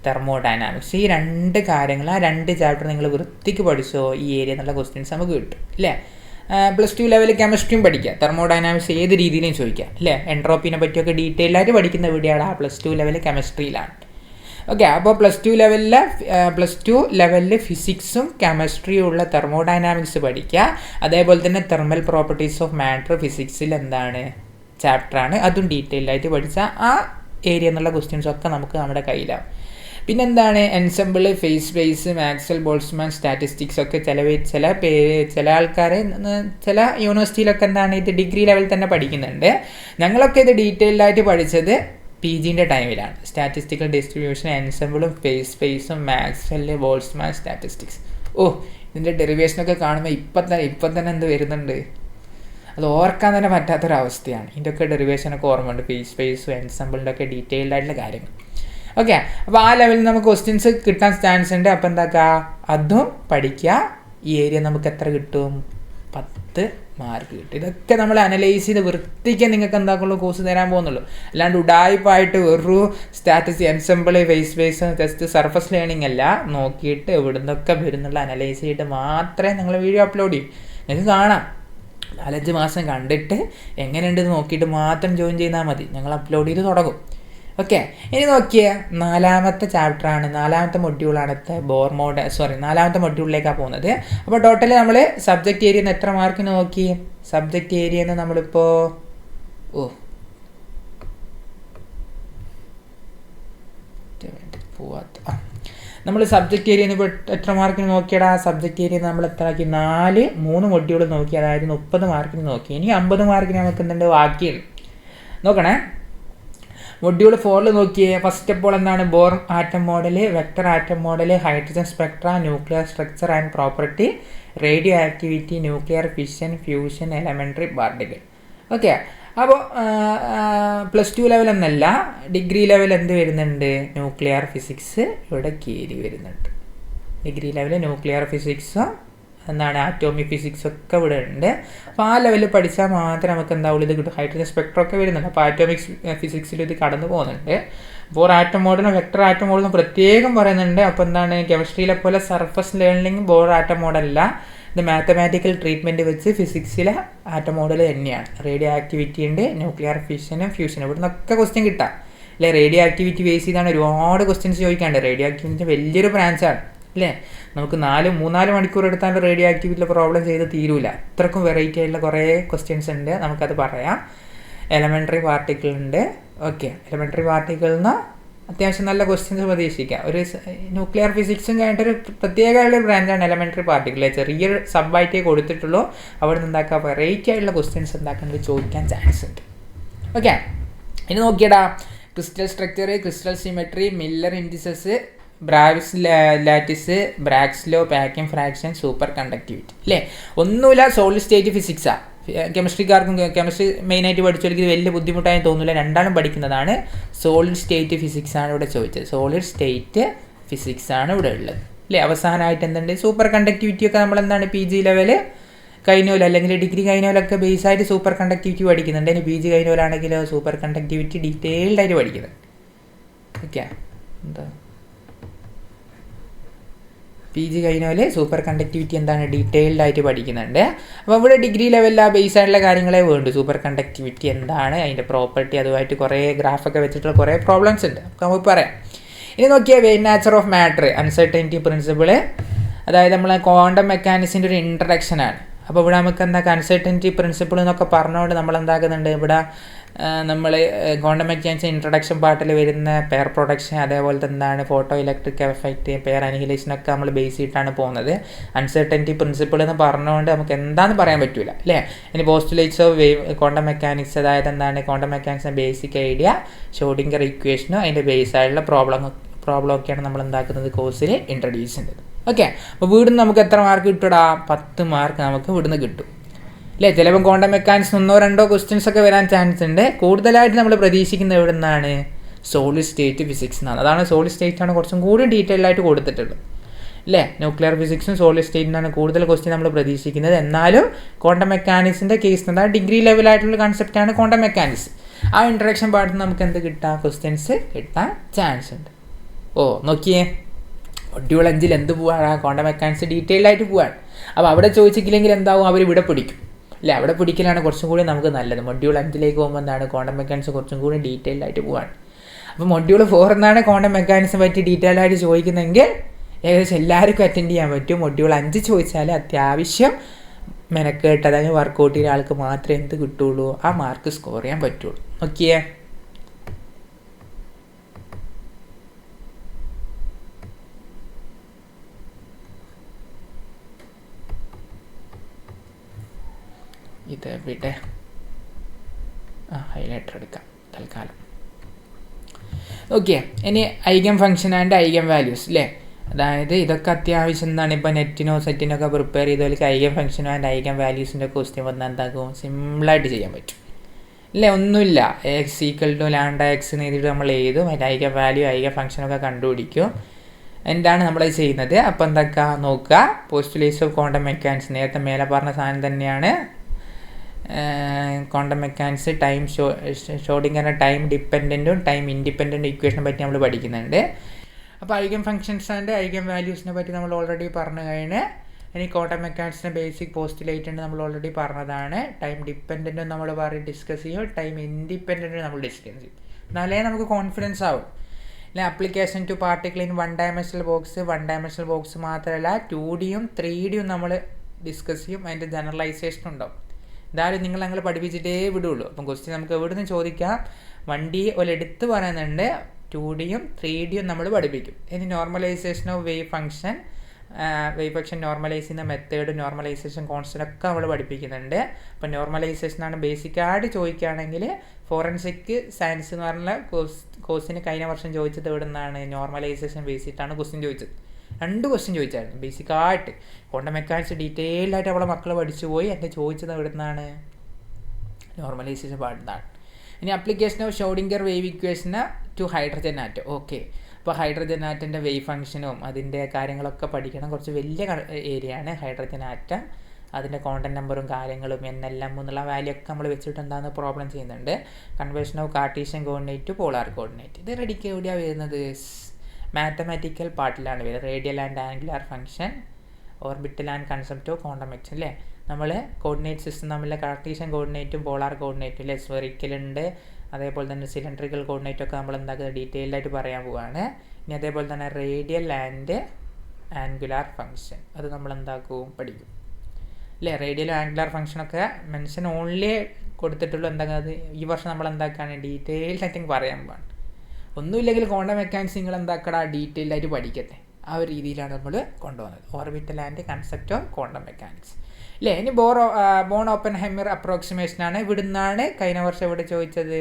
തെർമോഡൈനാമിക്സ്. ഈ 2 കാര്യങ്ങൾ, ആ 2 ചാപ്റ്റർ നിങ്ങൾ വൃത്തിക്ക് പഠിച്ചോ, ഈ ഏരിയ എന്നുള്ള ക്വസ്റ്റ്യൻസ് നമുക്ക് കിട്ടും, അല്ലേ? +2 ലെവൽ കെമിസ്ട്രിയും പഠിക്കുക, തെർമോഡൈനാമിക്സ് ഏത് രീതിയിലും ചോദിക്കാം, അല്ലേ? എൻട്രോപ്പിനെ പറ്റിയൊക്കെ ഡീറ്റെയിൽ ആയിട്ട് പഠിക്കുന്ന വീഡിയോയാണ് ആ +2 ലെവൽ കെമിസ്ട്രിയിലാണ്. ഓക്കെ. അപ്പോൾ +2 ലെവലിൽ ഫിസിക്സും കെമിസ്ട്രിയും ഉള്ള തെർമോഡൈനാമിക്സ് പഠിക്കുക. അതേപോലെ തന്നെ തെർമൽ പ്രോപ്പർട്ടീസ് ഓഫ് മാറ്റർ ഫിസിക്സിൽ എന്താണ് ചാപ്റ്ററാണ്, അതും ഡീറ്റെയിൽ ആയിട്ട് പഠിച്ചാൽ ആ ഏരിയ എന്നുള്ള ക്വസ്റ്റ്യൻസൊക്കെ നമുക്ക് നമ്മുടെ കയ്യിലാവും. പിന്നെന്താണ് ensemble, phase space, Maxwell Boltzmann statistics ഒക്കെ ചില ആൾക്കാർ ചില യൂണിവേഴ്സിറ്റിയിലൊക്കെ എന്താണ് ഇത് ഡിഗ്രി ലെവൽ തന്നെ പഠിക്കുന്നുണ്ട്. ഞങ്ങളൊക്കെ ഇത് ഡീറ്റെയിൽഡായിട്ട് പഠിച്ചത് PGൻ്റെ ടൈമിലാണ്. സ്റ്റാറ്റിസ്റ്റിക്കൽ ഡിസ്ട്രിബ്യൂഷൻ, എൻസെമ്പിളും ഫേസ് ബേസും മാക്സ്വെൽ ബോൾട്സ്മാൻ സ്റ്റാറ്റിസ്റ്റിക്സ്. ഇതിൻ്റെ ഡെറിവേഷനൊക്കെ കാണുമ്പോൾ ഇപ്പം തന്നെ എന്ത് വരുന്നുണ്ട്, അത് ഓർക്കാൻ തന്നെ പറ്റാത്തൊരവസ്ഥയാണ്. ഇതിൻ്റെയൊക്കെ ഡെറിവേഷനൊക്കെ ഓർമ്മയുണ്ട്, ഫേസ് ബേസും എൻസെമ്പിളിൻ്റെ ഒക്കെ ഡീറ്റെയിൽഡ് ആയിട്ടുള്ള കാര്യങ്ങൾ. ഓക്കെ, അപ്പോൾ ആ ലെവലിൽ നമുക്ക് ക്വസ്റ്റ്യൻസ് കിട്ടാൻ ചാൻസ് ഉണ്ട്. അപ്പോൾ എന്താക്കുക, അതും പഠിക്കുക. ഈ ഏരിയ നമുക്ക് എത്ര കിട്ടും, 10 മാർക്ക് കിട്ടും. ഇതൊക്കെ നമ്മൾ അനലൈസ് ചെയ്ത് വൃത്തിക്ക് നിങ്ങൾക്ക് എന്താക്കുള്ളൂ കോഴ്സ് തരാൻ പോകുന്നുള്ളൂ. അല്ലാണ്ട് ഉഡായിപ്പായിട്ട് ഒരു statistics, ensemble, phase space, just surface learning അല്ല, നോക്കിയിട്ട് എവിടുന്നൊക്കെ വരുന്നുള്ള അനലൈസ് ചെയ്തിട്ട് മാത്രമേ നിങ്ങൾ വീഡിയോ അപ്ലോഡ് ചെയ്യും. നിങ്ങൾക്ക് കാണാം, 4-5 മാസം കണ്ടിട്ട് എങ്ങനെയുണ്ടെന്ന് നോക്കിയിട്ട് മാത്രം ജോയിൻ ചെയ്താൽ മതി. ഞങ്ങൾ അപ്ലോഡ് ചെയ്ത് തുടങ്ങും. ഓക്കെ, ഇനി നോക്കിയേ, 4ാമത്തെ ചാപ്റ്ററാണ്, 4ാമത്തെ മൊഡ്യൂളാണ് നാലാമത്തെ മൊഡ്യൂളിലേക്കാണ് പോകുന്നത്. അപ്പോൾ ടോട്ടലി നമ്മൾ സബ്ജക്റ്റ് ഏരിയയിൽ നിന്ന് എത്ര മാർക്കിന് നോക്കി, സബ്ജക്റ്റ് ഏരിയയിൽ നിന്ന് നമ്മളിപ്പോൾ നമ്മൾ സബ്ജക്റ്റ് ഏരിയയിൽ നിന്ന് ഇപ്പോൾ എത്ര മാർക്കിന് നോക്കിയടാ, സബ്ജക്റ്റ് ഏരിയയിൽ നമ്മൾ എത്ര ആക്കി, 3 മൊഡ്യൂൾ നോക്കി, അതായത് 30 മാർക്കിന് നോക്കി. ഇനി 50 മാർക്കിന് നമുക്ക് എന്തുണ്ട് ബാക്കിയുണ്ട് നോക്കണേ. മൊഡ്യൂൾ 4 നോക്കിയേ, ഫസ്റ്റ് ഓഫ് ഓൾ എന്താണ്, bore atom model, vector atom model, hydrogen Spectra, nuclear structure and property, radio activity, nuclear fission, fusion, elementary particle. Okay, അപ്പോൾ +2 ലെവൽ എന്നല്ല, ഡിഗ്രി ലെവൽ എന്ത് വരുന്നുണ്ട്, ന്യൂക്ലിയർ ഫിസിക്സ് ഇവിടെ കയറി വരുന്നുണ്ട്. ഡിഗ്രി ലെവൽ ന്യൂക്ലിയർ ഫിസിക്സും എന്താണ് atomic physics ഒക്കെ ഇവിടെ ഉണ്ട്. അപ്പോൾ ആ ലെവലിൽ പഠിച്ചാൽ മാത്രമേ നമുക്ക് എന്താവുള്ളൂ ഇത് കിട്ടും. ഹൈഡ്രജൻ സ്പെക്ട്രം ഒക്കെ വരുന്നുണ്ട്. അപ്പോൾ ആറ്റോമിക് ഫിസിക്സിൽ ഇത് കടന്നു പോകുന്നുണ്ട്. ബോർ ആറ്റം മോഡലും വെക്ടർ ആറ്റം മോഡലും പ്രത്യേകം പറയുന്നുണ്ട്. അപ്പോൾ എന്താണ്, കെമിസ്ട്രിയിലെ പോലെ സർഫസ് ലേണിംഗ് ബോർ ആറ്റം മോഡലല്ല, ഇത് മാത്തമാറ്റിക്കൽ ട്രീറ്റ്മെൻറ്റ് വെച്ച് ഫിസിക്സിലെ ആറ്റം മോഡൽ തന്നെയാണ്. റേഡിയോ ആക്ടിവിറ്റി ഉണ്ട്, ന്യൂക്ലിയർ ഫിഷനും ഫ്യൂഷനും, ഇവിടെ നിന്നൊക്കെ ക്വസ്റ്റ്യൻ കിട്ടാം അല്ലേ. റേഡിയോ ആക്ടിവിറ്റി ബേസ് ചെയ്താണ് ഒരുപാട് ക്വസ്റ്റ്യൻസ് ചോദിക്കാണ്ട്. റേഡിയോ ആക്ടിവിറ്റി വലിയൊരു ബ്രാഞ്ചാണ് അല്ലേ. നമുക്ക് 3-4 മണിക്കൂർ എടുത്താലും റേഡിയോ ആക്ടിവിറ്റിയിലെ പ്രോബ്ലം ചെയ്ത് തീരൂല. അത്രക്കും വെറൈറ്റി ആയിട്ടുള്ള കുറേ ക്വസ്റ്റ്യൻസ് ഉണ്ട്, നമുക്കത് പറയാം. എലമെൻ്ററി പാർട്ടിക്കിൾ ഉണ്ട്. ഓക്കെ, എലമെൻ്ററി പാർട്ടിക്കിളിൽ നിന്ന് അത്യാവശ്യം നല്ല ക്വസ്റ്റ്യൻസ് പ്രതീക്ഷിക്കാം. ഒരു ന്യൂക്ലിയർ ഫിസിക്സും കഴിഞ്ഞിട്ടൊരു പ്രത്യേകമായുള്ള ബ്രാഞ്ചാണ് എലമെൻ്ററി പാർട്ടിക്കിൾ. ചെറിയൊരു സബ്ബായിട്ടേ കൊടുത്തിട്ടുള്ളൂ. അവിടെ നിന്ന് എന്താക്കുക, വെറൈറ്റി ആയിട്ടുള്ള ക്വസ്റ്റ്യൻസ് എന്താക്കേണ്ടത് ചോദിക്കാൻ ചാൻസ് ഉണ്ട്. ഓക്കെ, ഇനി നോക്കിയടാ, crystal structure, crystal symmetry, Miller indices, Bravais lattice, Bragg's law, packing fraction, super conductivity അല്ലേ. ഒന്നുമില്ല, സോളിഡ് സ്റ്റേറ്റ് ഫിസിക്സാണ്. കെമിസ്ട്രിക്കാർക്കും കെമിസ്ട്രി മെയിനായിട്ട് പഠിച്ചവർക്ക് ഇത് വലിയ ബുദ്ധിമുട്ടായി തോന്നില്ല. രണ്ടാളും പഠിക്കുന്നതാണ്. സോളിഡ് സ്റ്റേറ്റ് ഫിസിക്സ് ആണ് ഇവിടെ ചോദിച്ചത്. സോളിഡ് സ്റ്റേറ്റ് ഫിസിക്സ് ആണ് ഇവിടെ ഉള്ളത് അല്ലേ. അവസാനമായിട്ട് എന്തുണ്ട്, സൂപ്പർ കണ്ടക്ടിവിറ്റി ഒക്കെ നമ്മൾ എന്താണ് PG ലെവൽ കഴിഞ്ഞോല അല്ലെങ്കിൽ ഡിഗ്രി കഴിഞ്ഞോലൊക്കെ ബേസായിട്ട് സൂപ്പർ കണ്ടക്ടിവിറ്റി പഠിക്കുന്നുണ്ട്. ഇനി PG കഴിഞ്ഞോലാണെങ്കിൽ സൂപ്പർ കണ്ടക്ടിവിറ്റി ഡീറ്റെയിൽഡ് ആയിട്ട് പഠിക്കുന്നത്. ഓക്കെ, എന്താ PG കഴിഞ്ഞാൽ സൂപ്പർ കണ്ടക്ടിവിറ്റി എന്താണ് ഡീറ്റെയിൽഡ് ആയിട്ട് പഠിക്കുന്നുണ്ട്. അപ്പോൾ ഇവിടെ ഡിഗ്രി ലെവലിൽ ആ ബേസ് ആയിട്ടുള്ള കാര്യങ്ങളെ വേണ്ടു. സൂപ്പർ കണ്ടക്ടിവിറ്റി എന്താണ്, അതിൻ്റെ പ്രോപ്പർട്ടി, അതുമായിട്ട് കുറേ ഗ്രാഫൊക്കെ വെച്ചിട്ടുള്ള കുറേ പ്രോബ്ലംസ് ഉണ്ട്, നമുക്ക് പറയാം. ഇനി നോക്കിയാൽ wave nature of matter, uncertainty principle, അതായത് നമ്മൾ ക്വാണ്ടം മെക്കാനിക്സിൻ്റെ ഒരു ഇൻട്രഡക്ഷനാണ്. അപ്പോൾ ഇവിടെ നമുക്ക് എന്താ അൺസർട്ടനിറ്റി പ്രിൻസിപ്പിൾ എന്നൊക്കെ പറഞ്ഞുകൊണ്ട് നമ്മൾ എന്താക്കുന്നുണ്ട്, ഇവിടെ നമ്മൾ ക്വാണ്ടം മെക്കാനിക്സ് ഇൻട്രൊഡക്ഷൻ പാർട്ടിൽ വരുന്ന പെയർ പ്രൊഡക്ഷൻ, അതേപോലെ എന്താണ് ഫോട്ടോ ഇലക്ട്രിക് എഫക്റ്റ്, പെയർ അനിഹിലേഷനൊക്കെ നമ്മൾ ബേസ് ചെയ്തിട്ടാണ് പോകുന്നത്. അൺസർട്ടനിറ്റി പ്രിൻസിപ്പിൾ എന്ന് പറഞ്ഞുകൊണ്ട് നമുക്ക് എന്താണെന്ന് പറയാൻ പറ്റില്ല അല്ലേ. ഇനി പോസ്റ്റുലേറ്റ്സ് ഓഫ് ക്വാണ്ടം മെക്കാനിക്സ്, അതായത് എന്താണ് ക്വാണ്ടം മെക്കാനിക്സിൻ്റെ ബേസിക് ഐഡിയ, ഷ്രോഡിംഗർ ഇക്വേഷനും അതിൻ്റെ ബേസ് ആയിട്ടുള്ള പ്രോബ്ലം ഒക്കെയാണ് നമ്മൾ എന്താക്കുന്നത് കോഴ്സിൽ ഇൻട്രൊഡ്യൂസ് ചെയ്യുന്നത്. ഓക്കെ, അപ്പോൾ ഇവിടുന്ന് നമുക്ക് എത്ര മാർക്ക് കിട്ടുടാ, 10 മാർക്ക് നമുക്ക് ഇവിടുന്ന് കിട്ടും അല്ലേ. ചിലപ്പോൾ ക്വാണ്ടം മെക്കാനിക്സ് 1-2 ക്വസ്റ്റ്യൻസ് ഒക്കെ വരാൻ ചാൻസ് ഉണ്ട്. കൂടുതലായിട്ട് നമ്മൾ പ്രതീക്ഷിക്കുന്നത് എവിടെ നിന്നാണ്, സോളിഡ് സ്റ്റേറ്റ് ഫിസിക്സ് എന്നാണ്. അതാണ് സോളിഡ് സ്റ്റേറ്റ് ആണ് കുറച്ചും കൂടി ഡീറ്റെയിൽ ആയിട്ട് കൊടുത്തിട്ടുള്ളത് അല്ലേ. ന്യൂക്ലിയർ ഫിസിക്സും സോളിഡ് സ്റ്റേറ്റിനാണ് കൂടുതൽ ക്വസ്റ്റ്യൻ നമ്മൾ പ്രതീക്ഷിക്കുന്നത്. എന്നാലും ക്വാണ്ടം മെക്കാനിക്സിൻ്റെ കേസ് എന്നാൽ ഡിഗ്രി ലെവലായിട്ടുള്ള കൺസെപ്റ്റാണ് ക്വാണ്ടം മെക്കാനിക്സ്. ആ ഇൻട്രഡക്ഷൻ പാർട്ടിൽ നിന്ന് നമുക്ക് എന്ത് കിട്ടാം, ക്വസ്റ്റ്യൻസ് കിട്ടാൻ ചാൻസ് ഉണ്ട്. നോക്കിയേ, മൊഡ്യൂൾ 5 എന്ത് പോവാണ്, ക്വാണ്ടം മെക്കാനിക്സ് ഡീറ്റെയിൽഡ് ആയിട്ട് പോവാണ്. അപ്പോൾ അവിടെ ചോദിച്ചിട്ടില്ലെങ്കിൽ എന്താവും, അവർ ഇവിടെ പിടിക്കും അല്ലേ. അവിടെ പിടിക്കലാണ് കുറച്ചും കൂടി നമുക്ക് നല്ലത്. മൊഡ്യൂൾ 5 പോകുമ്പോൾ എന്താണ് ക്വാണ്ടം മെക്കാനിക്സ് കുറച്ചും കൂടി ഡീറ്റെയിൽഡ് ആയിട്ട് പോവാണ്. അപ്പോൾ മൊഡ്യൂൾ 4 എന്നാണ് ക്വാണ്ടം മെക്കാനിക്സിനെ പറ്റി ഡീറ്റെയിൽഡ് ആയിട്ട് ചോദിക്കുന്നതെങ്കിൽ ഏകദേശം എല്ലാവർക്കും അറ്റൻഡ് ചെയ്യാൻ പറ്റും. മൊഡ്യൂൾ 5 ചോദിച്ചാൽ അത്യാവശ്യം മെനക്കേട്ട്, അതായത് വർക്കൗട്ട് ചെയ്ത ആൾക്ക് മാത്രമേ എന്ത് കിട്ടുള്ളൂ, ആ മാർക്ക് സ്കോർ ചെയ്യാൻ പറ്റുള്ളൂ. നോക്കിയേ, ഇതെവിടെ ഹൈലൈറ്റർ എടുക്കാം തൽക്കാലം. ഓക്കെ, ഇനി eigen function and eigen values അല്ലേ. അതായത് ഇതൊക്കെ അത്യാവശ്യം എന്താണ് ഇപ്പോൾ നെറ്റിനോ സെറ്റിനോ ഒക്കെ പ്രിപ്പയർ ചെയ്തവർക്ക് ഐഗൻ ഫംഗ്ഷനോ ആൻഡ് ഐഗൻ വാല്യൂസിൻ്റെ ക്വസ്റ്റ്യൻ വന്നാൽ എന്താക്കും, സിമ്പിളായിട്ട് ചെയ്യാൻ പറ്റും അല്ലേ. ഒന്നുമില്ല, X equal to lambda X എന്ന് എഴുതിയിട്ട് നമ്മൾ എഴുതും, അതിൻ്റെ ഐഗൻ വാല്യൂ ഐഗൻ ഫംഗ്ഷനൊക്കെ കണ്ടുപിടിക്കും. എന്താണ് നമ്മളത് ചെയ്യുന്നത്. അപ്പോൾ എന്തൊക്കെ നോക്കുക, പോസ്റ്റുലേറ്റ്സ് ഓഫ് ക്വാണ്ടം മെക്കാനിക്സ് നേരത്തെ മേലെ പറഞ്ഞ സാധനം തന്നെയാണ്. ക്വാണ്ടം മെക്കാനിക്സ് ടൈം ഷ്രോഡിംഗറിൻ്റെ ടൈം ഡിപ്പെൻഡൻറ്റും ടൈം ഇൻഡിപെൻഡൻറ്റ് ഇക്വേഷനെ പറ്റി നമ്മൾ പഠിക്കുന്നുണ്ട്. അപ്പോൾ ഐഗൻ ഫംഗ്ഷൻസ് ആൻഡ് ഐഗൻ വാല്യൂസിനെ പറ്റി നമ്മൾ ഓൾറെഡി പറഞ്ഞു കഴിഞ്ഞ്. ഇനി ക്വാണ്ടം മെക്കാനിക്സിൻ്റെ ബേസിക് പോസ്റ്റുലേറ്റ് ഉണ്ട്, നമ്മൾ ഓൾറെഡി പറഞ്ഞതാണ്. ടൈം ഡിപ്പെൻഡൻറ്റും നമ്മൾ ഡിസ്കസ് ചെയ്യും, ടൈം ഇൻഡിപെൻഡൻറ്റും നമ്മൾ ഡിസ്കസ് ചെയ്യും. എന്നാലേ നമുക്ക് കോൺഫിഡൻസ് ആവും. അല്ലെ, application to particle in 1 dimensional box. 1 dimensional box മാത്രമല്ല 2Dയും 3Dയും നമ്മൾ ഡിസ്കസ് ചെയ്യും. അതിൻ്റെ ജനറലൈസേഷൻ ഉണ്ടാവും. എന്തായാലും ഞങ്ങൾ പഠിപ്പിച്ചിട്ടേ വിടുള്ളൂ. അപ്പം ക്വസ്റ്റ്യൻ നമുക്ക് എവിടെ നിന്ന് ചോദിക്കാം. 1D ഒരെടുത്ത് പറയുന്നുണ്ട്, 2Dയും 3Dയും നമ്മൾ പഠിപ്പിക്കും. ഇനി normalisation of wave function normalise ചെയ്യുന്ന മെത്തേഡ്, നോർമലൈസേഷൻ കോൺസ്റ്റൻ്റ് ഒക്കെ നമ്മൾ പഠിപ്പിക്കുന്നുണ്ട്. അപ്പം നോർമലൈസേഷനാണ് ബേസിക്കായിട്ട് ചോദിക്കുകയാണെങ്കിൽ ഫോറൻസിക് സയൻസ് എന്ന് പറഞ്ഞ കോഴ്സിന് കഴിഞ്ഞ വർഷം ചോദിച്ചത് എവിടെ നിന്നാണ്, നോർമലൈസേഷൻ ബേസിട്ടാണ് ക്വസ്റ്റ്യൻ ചോദിച്ചത്. 2 ക്വസ്റ്റ്യൻ ചോദിച്ചായിരുന്നു ബേസിക്കായിട്ട്. ക്വാണ്ടം മെക്കാനിക്സ് ഡീറ്റെയിൽഡ് ആയിട്ട് അവളെ മക്കൾ പഠിച്ചു പോയി. എൻ്റെ ചോദിച്ചത് എവിടെ നിന്നാണ്, നോർമലൈസേഷൻ പാടുന്നതാണ്. ഇനി അപ്ലിക്കേഷൻ ഓഫ് ഷ്രോഡിംഗർ വേവ് ഇക്വേഷന് ടു ഹൈഡ്രജൻ ആറ്റം. ഓക്കെ, അപ്പോൾ ഹൈഡ്രജൻ ആറ്റൻ്റെ വേവ് ഫംഗ്ഷനും അതിൻ്റെ കാര്യങ്ങളൊക്കെ പഠിക്കണം. കുറച്ച് വലിയ ഏരിയ ആണ് ഹൈഡ്രജൻ ആറ്റം. അതിൻ്റെ കോണ്ടന്റ് നമ്പറും കാര്യങ്ങളും എന്നെല്ലാം എന്നുള്ള വാല്യൂ ഒക്കെ നമ്മൾ വെച്ചിട്ട് എന്താണെന്ന് പ്രോബ്ലം ചെയ്യുന്നുണ്ട്. Conversion of Cartesian coordinate to polar coordinate. ഇത് റെഡിക്ക് എവിടെയാണ് വരുന്നത്, മാത്തമാറ്റിക്കൽ പാർട്ടിലാണ് വരുന്നത്. Radial and angular function, orbital and concept of quantum mechanics അല്ലേ. നമ്മൾ കോർഡിനേറ്റ് സിസ്റ്റം തമ്മിലെ കാർട്ടീഷ്യൻ കോർഡിനേറ്റും പോളാർ കോർഡിനേറ്റും അല്ലേ, സ്ഫെറിക്കലുണ്ട്, അതേപോലെ തന്നെ സിലിണ്ടറിക്കൽ കോർഡിനേറ്റ് ഒക്കെ നമ്മൾ എന്താക്കുന്നത് ഡീറ്റെയിൽഡ് ആയിട്ട് പറയാൻ പോവുകയാണ്. ഇനി അതേപോലെ തന്നെ റേഡിയൽ ആൻഡ് ആംഗുലാർ ഫംഗ്ഷൻ അത് നമ്മൾ എന്താക്കും പഠിക്കും അല്ലേ. റേഡിയൽ ആംഗുലാർ ഫംഗ്ഷനൊക്കെ മെൻഷൻ ഓൺലി കൊടുത്തിട്ടുള്ളൂ. എന്താക്കുന്നത് ഈ വർഷം നമ്മൾ എന്താക്കാണ് ഡീറ്റെയിൽഡ് ആയിട്ട് പറയാൻ പോവാണ്. ഒന്നുമില്ലെങ്കിൽ ക്വാണ്ടം മെക്കാനിക്സ് നിങ്ങൾ എന്താക്കടാ ഡീറ്റെയിൽഡ് ആയിട്ട് പഠിക്കട്ടെ. ആ ഒരു രീതിയിലാണ് നമ്മൾ കൊണ്ടുപോകുന്നത്. Orbital and concept of quantum mechanics അല്ലേ. ഇനി ബോൺ ഓപ്പൻഹൈമർ അപ്രോക്സിമേഷനാണ്. ഇവിടുന്നാണ് കഴിഞ്ഞ വർഷം ഇവിടെ ചോദിച്ചത്,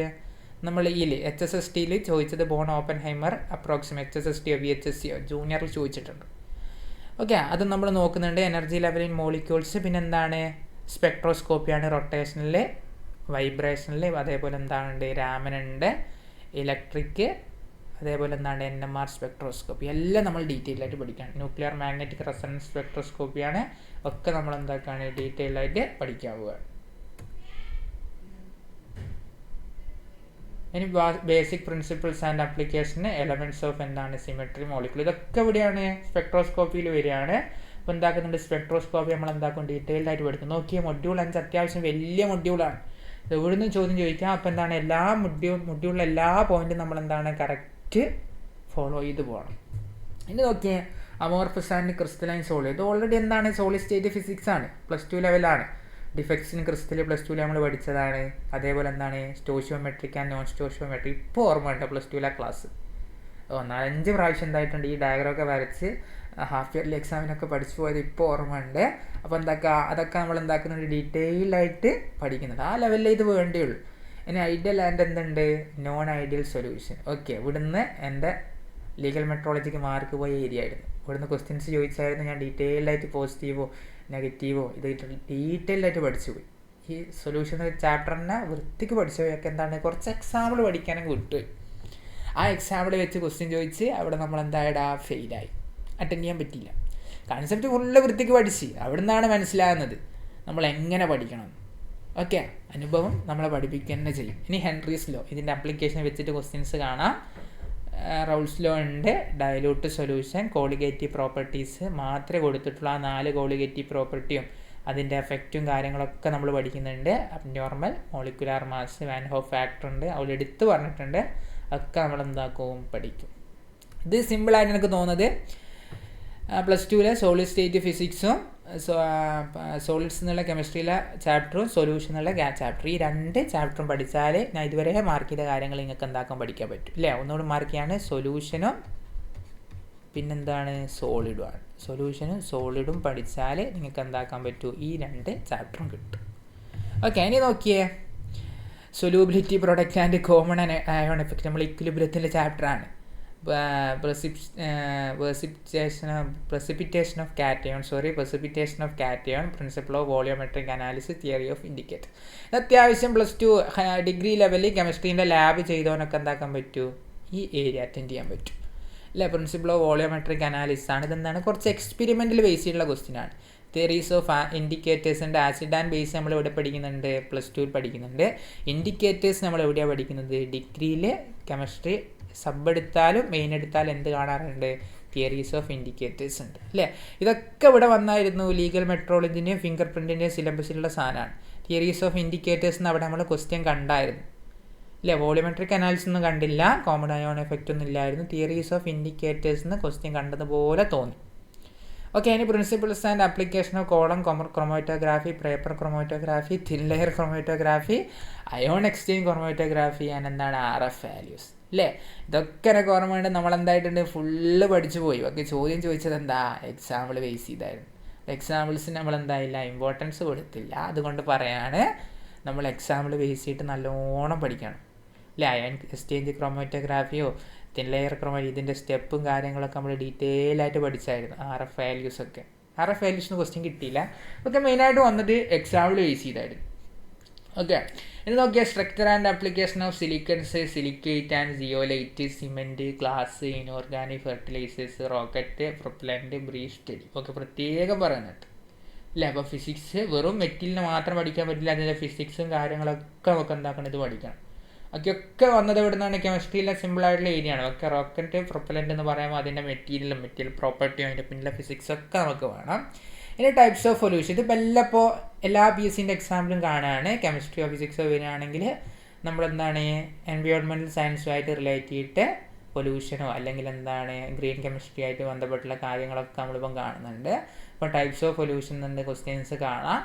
നമ്മൾ HSSTയിൽ ചോദിച്ചത് ബോൺ ഓപ്പൻഹൈമർ അപ്രോക്സിമേറ്റ്. HSSTയോ VHSCയോ ജൂനിയറിൽ ചോദിച്ചിട്ടുണ്ട്. ഓക്കെ, അത് നമ്മൾ നോക്കുന്നുണ്ട്. എനർജി ലെവൽ ഇൻ മോളിക്യൂൾസ്, പിന്നെ എന്താണ് സ്പെക്ട്രോസ്കോപ്പിയാണ്, റൊട്ടേഷനിൽ, വൈബ്രേഷനിൽ, അതേപോലെ എന്താണ് രാമനുണ്ട്, ഇലക്ട്രിക്, അതേപോലെ എന്താണ് NMR സ്പെക്ട്രോസ്കോപ്പി. എല്ലാം നമ്മൾ ഡീറ്റെയിൽ ആയിട്ട് പഠിക്കുകയാണ്. ന്യൂക്ലിയർ മാഗ്നറ്റിക് റെസൊണൻസ് സ്പെക്ട്രോസ്കോപ്പിയാണ്. ഒക്കെ നമ്മൾ എന്താക്കാണ് ഡീറ്റെയിൽ ആയിട്ട് പഠിക്കാൻ പോവുകയാണ്. ഇനി ബേസിക് പ്രിൻസിപ്പിൾസ് ആൻഡ് ആപ്ലിക്കേഷന് എലമെന്റ്സ് ഓഫ് എന്താണ് സിമെട്രി, മോളിക്യൂൾ, ഇതൊക്കെ ഇവിടെയാണ് സ്പെക്ട്രോസ്കോപ്പിയിൽ വരികയാണ്. അപ്പോൾ എന്താക്കുന്നുണ്ട് സ്പെക്ട്രോസ്കോപ്പി നമ്മൾ എന്താക്കും ഡീറ്റെയിൽഡ് ആയിട്ട് പഠിക്കും. നോക്കിയ മൊഡ്യൂൾ 5 അത്യാവശ്യം വലിയ മൊഡ്യൂളാണ്. ഇവിടുന്ന് ചോദ്യം ചോദിക്കാം. അപ്പോൾ എന്താണ് എല്ലാ മൊഡ്യൂളിലെ എല്ലാ പോയിന്റും നമ്മൾ എന്താണ് കറക്റ്റ് ഫോളോ ചെയ്ത് പോകണം. ഇനി നോക്കിയേ അമോർഫസ് ആൻഡ് ക്രിസ്റ്റലൈൻ സോളിഡ്. ഇത് ഓൾറെഡി എന്താണ് സോളിഡ് സ്റ്റേറ്റ് ഫിസിക്സ് ആണ്, +2 ലെവലാണ്. ഡിഫെക്ട്സിന് ക്രിസ്റ്റൽ +2 നമ്മൾ പഠിച്ചതാണ്. അതേപോലെ എന്താണ് സ്റ്റോഷിയോമെട്രിക് ആൻഡ് നോൺ സ്റ്റോഷിയോമെട്രിക്. ഇപ്പോൾ ഓർമ്മ ഉണ്ട് +2 ക്ലാസ് 4-5 പ്രാവശ്യം എന്തായിട്ടുണ്ട് ഈ ഡയഗ്രാമൊക്കെ വരച്ച് ഹാഫ് ഇയർലി എക്സാമിനൊക്കെ പഠിച്ചു പോയത് ഇപ്പോൾ ഓർമ്മ ഉണ്ട്. അപ്പോൾ അതൊക്കെ നമ്മൾ എന്താക്കുന്നുണ്ട് ഡീറ്റെയിലായിട്ട് പഠിക്കുന്നുണ്ട്. ആ ലെവലിൽ ഇത് വേണ്ടിയുള്ളൂ. ഇനി ഐഡിയൽ ആൻഡ് എന്തുണ്ട് നോൺ ഐഡിയൽ സൊല്യൂഷൻ. ഓക്കെ, ഇവിടുന്ന് എൻ്റെ ലീഗൽ മെട്രോളജിക്ക് മാർക്ക് പോയ ഏരിയ ആയിരുന്നു. ഇവിടുന്ന് ക്വസ്റ്റ്യൻസ് ചോദിച്ചായിരുന്നു. ഞാൻ ഡീറ്റെയിൽഡായിട്ട് പോസിറ്റീവോ നെഗറ്റീവോ ഇത് ഡീറ്റെയിൽഡായിട്ട് പഠിച്ചു പോയി. ഈ സൊല്യൂഷൻ ചാപ്റ്ററിനെ വൃത്തിക്ക് പഠിച്ചു പോയൊക്കെ എന്താണ് കുറച്ച് എക്സാമ്പിൾ പഠിക്കാനും കിട്ടും. ആ എക്സാമ്പിൾ വെച്ച് ക്വസ്റ്റ്യൻ ചോദിച്ച് അവിടെ നമ്മൾ എന്തായാലും ഫെയിലായി, അറ്റൻഡ് ചെയ്യാൻ പറ്റിയില്ല. കൺസെപ്റ്റ് ഫുള്ള് വൃത്തിക്ക് പഠിച്ച് അവിടെ നിന്നാണ് മനസ്സിലാകുന്നത് നമ്മൾ എങ്ങനെ പഠിക്കണം. ഓക്കെ, അനുഭവം നമ്മളെ പഠിപ്പിക്കുക തന്നെ ചെയ്യും. ഇനി ഹെൻറീസ് ലോ, ഇതിൻ്റെ അപ്ലിക്കേഷൻ വെച്ചിട്ട് ക്വസ്റ്റ്യൻസ് കാണാം. റൗൾസ് ലോ ഉണ്ട്, ഡയലൂട്ട് സൊല്യൂഷൻ, കോളിഗേറ്റീവ് പ്രോപ്പർട്ടീസ് മാത്രമേ കൊടുത്തിട്ടുള്ളൂ. ആ 4 കോളിഗേറ്റീവ് പ്രോപ്പർട്ടിയും അതിൻ്റെ എഫക്റ്റും കാര്യങ്ങളൊക്കെ നമ്മൾ പഠിക്കുന്നുണ്ട്. Abnormal, molecular mass, van Hoff factor ഉണ്ട്, അവിടെ എടുത്ത് പറഞ്ഞിട്ടുണ്ട്. ഒക്കെ നമ്മൾ എന്താക്കും പഠിക്കും. ഇത് സിമ്പിളായിട്ട് എനിക്ക് തോന്നുന്നത് +2 സോളിഡ് സ്റ്റേറ്റ് ഫിസിക്സും സോളിഡ്സ് എന്നുള്ള കെമിസ്ട്രിയിലെ ചാപ്റ്ററും സൊല്യൂഷൻ എന്നുള്ള ചാപ്റ്റർ, ഈ 2 ചാപ്റ്ററും പഠിച്ചാൽ ഞാൻ ഇതുവരെ മാർക്ക് ചെയ്ത കാര്യങ്ങൾ നിങ്ങൾക്ക് എന്താക്കാൻ പഠിക്കാൻ പറ്റും അല്ലേ. ഒന്നുകൂടി മാർക്ക് ചെയ്യാണ് സൊല്യൂഷനും പിന്നെന്താണ് സോളിഡുമാണ്. സൊല്യൂഷനും സോളിഡും പഠിച്ചാൽ നിങ്ങൾക്ക് എന്താക്കാൻ പറ്റും ഈ 2 ചാപ്റ്ററും കിട്ടും. ഓക്കെ, ഇനി നോക്കിയേ solubility product and common ion effect. നമ്മൾ ഇക്വിലിബ്രിയത്തിൻ്റെ ചാപ്റ്ററാണ്. precipitation of cation, principle of volumetric analysis, theory of indicator. അത്യാവശ്യം +2 ഡിഗ്രി ലെവലിൽ കെമിസ്ട്രീൻ്റെ ലാബ് ചെയ്തവനൊക്കെ എന്താക്കാൻ പറ്റൂ, ഈ ഏരിയ അറ്റൻഡ് ചെയ്യാൻ പറ്റും അല്ലേ. പ്രിൻസിപ്പിൾ ഓഫ് വോളിയോമെട്രിക് അനാലിസിസ് ആണ്. ഇതെന്താണ്, കുറച്ച് എക്സ്പെരിമെൻറ്റിൽ ബേസ് ചെയ്തിട്ടുള്ള ക്വസ്റ്റ്യൻ ആണ്. തിയറീസ് ഓഫ് ഇൻഡിക്കേറ്റേഴ്സിൻ്റെ ആസിഡ് ആൻഡ് ബേസ് നമ്മൾ എവിടെ പഠിക്കുന്നുണ്ട്, +2 പഠിക്കുന്നുണ്ട്. ഇൻഡിക്കേറ്റേഴ്സ് നമ്മൾ എവിടെയാണ് പഠിക്കുന്നത്, ഡിഗ്രിയിൽ കെമിസ്ട്രി സബ് എടുത്താലും മെയിൻ എടുത്താലും എന്ത് കാണാറുണ്ട്, തിയറീസ് ഓഫ് ഇൻഡിക്കേറ്റേഴ്സ് ഉണ്ട് അല്ലേ. ഇതൊക്കെ ഇവിടെ വന്നായിരുന്നു ലീഗൽ മെട്രോളജിൻ്റെയും ഫിംഗർ പ്രിൻറ്റിൻ്റെയും സിലബസിലുള്ള സാധനമാണ്. തിയറീസ് ഓഫ് ഇൻഡിക്കേറ്റേഴ്സ് എന്ന് അവിടെ നമ്മൾ ക്വസ്റ്റ്യൻ കണ്ടായിരുന്നു അല്ലേ. വോളിയോമെട്രിക് അനാലിസിസ് ഒന്നും കണ്ടില്ല, കോമൺ അയോൺ എഫക്റ്റ് ഒന്നും ഇല്ലായിരുന്നു. തിയറീസ് ഓഫ് ഇൻഡിക്കേറ്റേഴ്സ് എന്ന് ക്വസ്റ്റ്യൻ കണ്ടതുപോലെ തോന്നി. ഓക്കെ, ഇനി principles and application of column chromatography, paper chromatography, thin layer chromatography, ion exchange chromatography and എന്താണ് RF വാല്യൂസ് അല്ലേ. ഇതൊക്കെ എനിക്ക് ഓർമ്മയുണ്ട്. നമ്മളെന്തായിട്ടുണ്ട്, ഫുള്ള് പഠിച്ചു പോയി. ഓക്കെ, ചോദ്യം ചോദിച്ചത് എന്താ, എക്സാമ്പിൾ ബേസ് ചെയ്തായിരുന്നു. എക്സാമ്പിൾസിന് നമ്മൾ എന്തായില്ല, ഇമ്പോർട്ടൻസ് കൊടുത്തില്ല. അതുകൊണ്ട് പറയാണ് നമ്മൾ എക്സാമ്പിൾ ബേസ് ചെയ്തിട്ട് നല്ലോണം പഠിക്കണം അല്ലേ. അയൺ എക്സ്ചേഞ്ച് ക്രൊമാറ്റോഗ്രാഫിയോ തിൻ ലെയർ ഇതിൻ്റെ സ്റ്റെപ്പും കാര്യങ്ങളൊക്കെ നമ്മൾ ഡീറ്റെയിൽ ആയിട്ട് പഠിച്ചായിരുന്നു. RF വാല്യൂസ് ഒക്കെ. RF വാല്യൂസിന് ക്വസ്റ്റ്യൻ കിട്ടിയില്ല. ഒക്കെ മെയിനായിട്ട് വന്നത് എക്സാമ്പിൾ ബേസ് ചെയ്തായിരുന്നു. ഓക്കെ, ഇനി നോക്കിയാൽ structure and application of silicones, silicate and zeolite, cement, glass, inorganic fertilisers, rocket, propellant, brief study. ഒക്കെ പ്രത്യേകം പറയുന്നുണ്ട് അല്ലേ. അപ്പോൾ ഫിസിക്സ് വെറും മെറ്റീരിയലിന് മാത്രം പഠിക്കാൻ പറ്റില്ല, അതിൻ്റെ ഫിസിക്സും കാര്യങ്ങളൊക്കെ നമുക്ക് എന്താക്കണം, ഇത് പഠിക്കണം. ഒക്കെ വന്നത് എവിടെ നിന്നാണ്, കെമിസ്ട്രിയിലെ സിമ്പിളായിട്ടുള്ള ഏരിയ ആണ്. ഒക്കെ റോക്കറ്റ്, പ്രൊപ്പലൻ്റ് എന്ന് പറയുമ്പോൾ അതിൻ്റെ മെറ്റീരിയൽ പ്രോപ്പർട്ടിയും അതിൻ്റെ പിന്നിലെ ഫിസിക്സ് ഒക്കെ നമുക്ക് വേണം. ഇനി ടൈപ്സ് ഓഫ് പൊല്യൂഷൻ, ഇതിപ്പോൾ എല്ലാ PSCൻ്റെ എക്സാമ്പിളും കാണുകയാണ്. കെമിസ്ട്രിയോ ഫിസിക്സോ വരികയാണെങ്കിൽ നമ്മളെന്താണ് എൻവയോൺമെൻറ്റൽ സയൻസുമായിട്ട് റിലേറ്റ് ചെയ്തിട്ട് പൊല്യൂഷനോ അല്ലെങ്കിൽ എന്താണ് ഗ്രീൻ കെമിസ്ട്രി ആയിട്ട് ബന്ധപ്പെട്ടുള്ള കാര്യങ്ങളൊക്കെ നമ്മളിപ്പം കാണുന്നുണ്ട്. ഇപ്പോൾ ടൈപ്സ് ഓഫ് പൊല്യൂഷൻ എന്ന ക്വസ്റ്റ്യൻസ് കാണാം,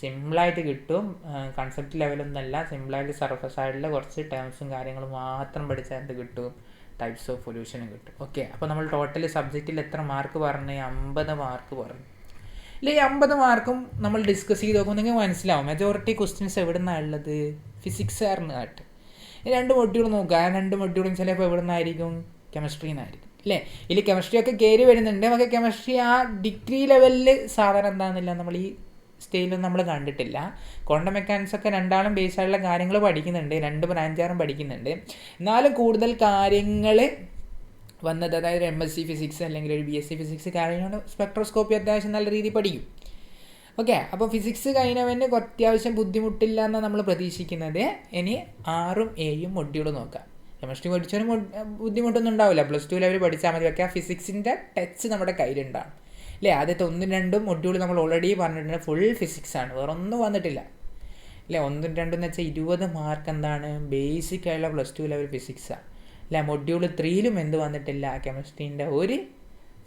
സിമ്പിളായിട്ട് കിട്ടും. കൺസെപ്റ്റ് ലെവലൊന്നല്ല, സിമ്പിളായിട്ട് സർഫസ് ആയിട്ടുള്ള കുറച്ച് ടേംസും കാര്യങ്ങളും മാത്രം പഠിച്ചാൽ എന്ത് കിട്ടും, ടൈപ്സ് ഓഫ് പൊല്യൂഷനും കിട്ടും. ഓക്കെ, അപ്പോൾ നമ്മൾ ടോട്ടൽ സബ്ജക്റ്റിൽ എത്ര മാർക്ക് പറഞ്ഞു, 50 മാർക്ക് പറഞ്ഞു ഇല്ലേ. ഈ 50 മാർക്കും നമ്മൾ ഡിസ്കസ് ചെയ്ത് നോക്കുമ്പോൾ നിങ്ങൾക്ക് മനസ്സിലാവും മെജോറിറ്റി ക്വസ്റ്റ്യൻസ് എവിടെ നിന്നാണ് ഉള്ളത്, ഫിസിക്സുകാരനായിട്ട്. ഈ 2 മൊഡ്യൂൾ നോക്കുക, ആ 2 മൊഡ്യൂളും ചിലപ്പോൾ എവിടെ നിന്നായിരിക്കും, കെമിസ്ട്രിയിൽ നിന്നായിരിക്കും അല്ലേ. ഇതിൽ കെമിസ്ട്രി ഒക്കെ കയറി വരുന്നുണ്ട്. പക്ഷേ കെമിസ്ട്രി ആ ഡിഗ്രി ലെവലിൽ സാധാരണ എന്താണെന്നില്ല നമ്മൾ ഈ സ്റ്റേജിലൊന്നും നമ്മൾ കണ്ടിട്ടില്ല. ക്വാണ്ടം മെക്കാനിക്സ് ഒക്കെ രണ്ടാളും ബേസ് ആയിട്ടുള്ള കാര്യങ്ങൾ പഠിക്കുന്നുണ്ട്, 2 ബ്രാഞ്ചാറും പഠിക്കുന്നുണ്ട്. എന്നാലും കൂടുതൽ കാര്യങ്ങൾ വന്നത്, അതായത് MSc ഫിസിക്സ് അല്ലെങ്കിൽ ഒരു BSc ഫിസിക്സ് കാര്യങ്ങൾ സ്പെക്ട്രോസ്കോപ്പി അത്യാവശ്യം നല്ല രീതിയിൽ പഠിക്കും. ഓക്കെ, അപ്പോൾ ഫിസിക്സ് കഴിഞ്ഞവന് അത്യാവശ്യം ബുദ്ധിമുട്ടില്ല എന്നാണ് നമ്മൾ പ്രതീക്ഷിക്കുന്നത്. ഇനി 6ഉം 7ഉം മൊഡ്യൂൾ നോക്കാം. കെമിസ്ട്രി പഠിച്ചവനും ബുദ്ധിമുട്ടൊന്നും ഉണ്ടാവില്ല, +2 ലെവൽ പഠിച്ചാൽ മതി. ഒക്കെ ആ ഫിസിക്സിൻ്റെ ടച്ച് നമ്മുടെ കയ്യിലുണ്ടാകും അല്ലേ. ആദ്യത്തെ 1ഉം 2ഉം മൊഡ്യൂൾ നമ്മൾ ഓൾറെഡി പറഞ്ഞിട്ടുണ്ട്, ഫുൾ ഫിസിക്സാണ്, വേറെ ഒന്നും വന്നിട്ടില്ല അല്ലേ. 1ഉം 2ഉം എന്ന് വെച്ചാൽ 20 മാർക്ക് എന്താണ് ബേസിക് ആയുള്ള +2 ലെവൽ ഫിസിക്സാണ് അല്ല. മൊഡ്യൂൾ 3ലും എന്ത് വന്നിട്ടില്ല, കെമിസ്ട്രീൻ്റെ ഒരു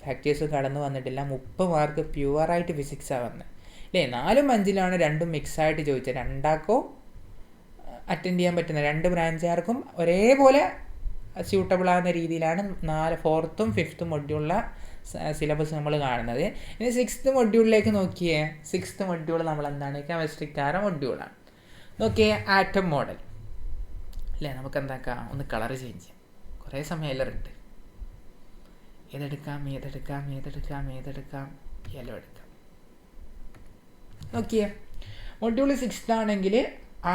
ഫാക്ടേഴ്സ് കടന്നു വന്നിട്ടില്ല. 30 മാർക്ക് പ്യുവറായിട്ട് ഫിസിക്സാണ് വന്നത് അല്ലേ. 4ഉം 5ലാണ് 2ഉം മിക്സായിട്ട് ചോദിച്ചത്. രണ്ടാക്കോ അറ്റൻഡ് ചെയ്യാൻ പറ്റുന്ന 2 ബ്രാഞ്ചുകാർക്കും ഒരേപോലെ സ്യൂട്ടബിൾ ആകുന്ന രീതിയിലാണ് 4th ഉം 5th മൊഡ്യൂളിലെ സിലബസ് നമ്മൾ കാണുന്നത്. ഇനി 6th മൊഡ്യൂളിലേക്ക് നോക്കിയേ. 6th മൊഡ്യൂൾ നമ്മൾ എന്താണ്, കെമിസ്ട്രിക്കാരുടെ മൊഡ്യൂളാണ്. നോക്കിയേ, ആറ്റം മോഡൽ അല്ലേ. നമുക്ക് എന്താക്കാം, ഒന്ന് കളർ ചേഞ്ച് ചെയ്യാം. കുറേ സമയം എല്ലാം ഉണ്ട്. ഏതെടുക്കാം, യെല്ലോ എടുക്കാം. നോക്കിയേ, മൊഡ്യൂൾ 6th ആണെങ്കിൽ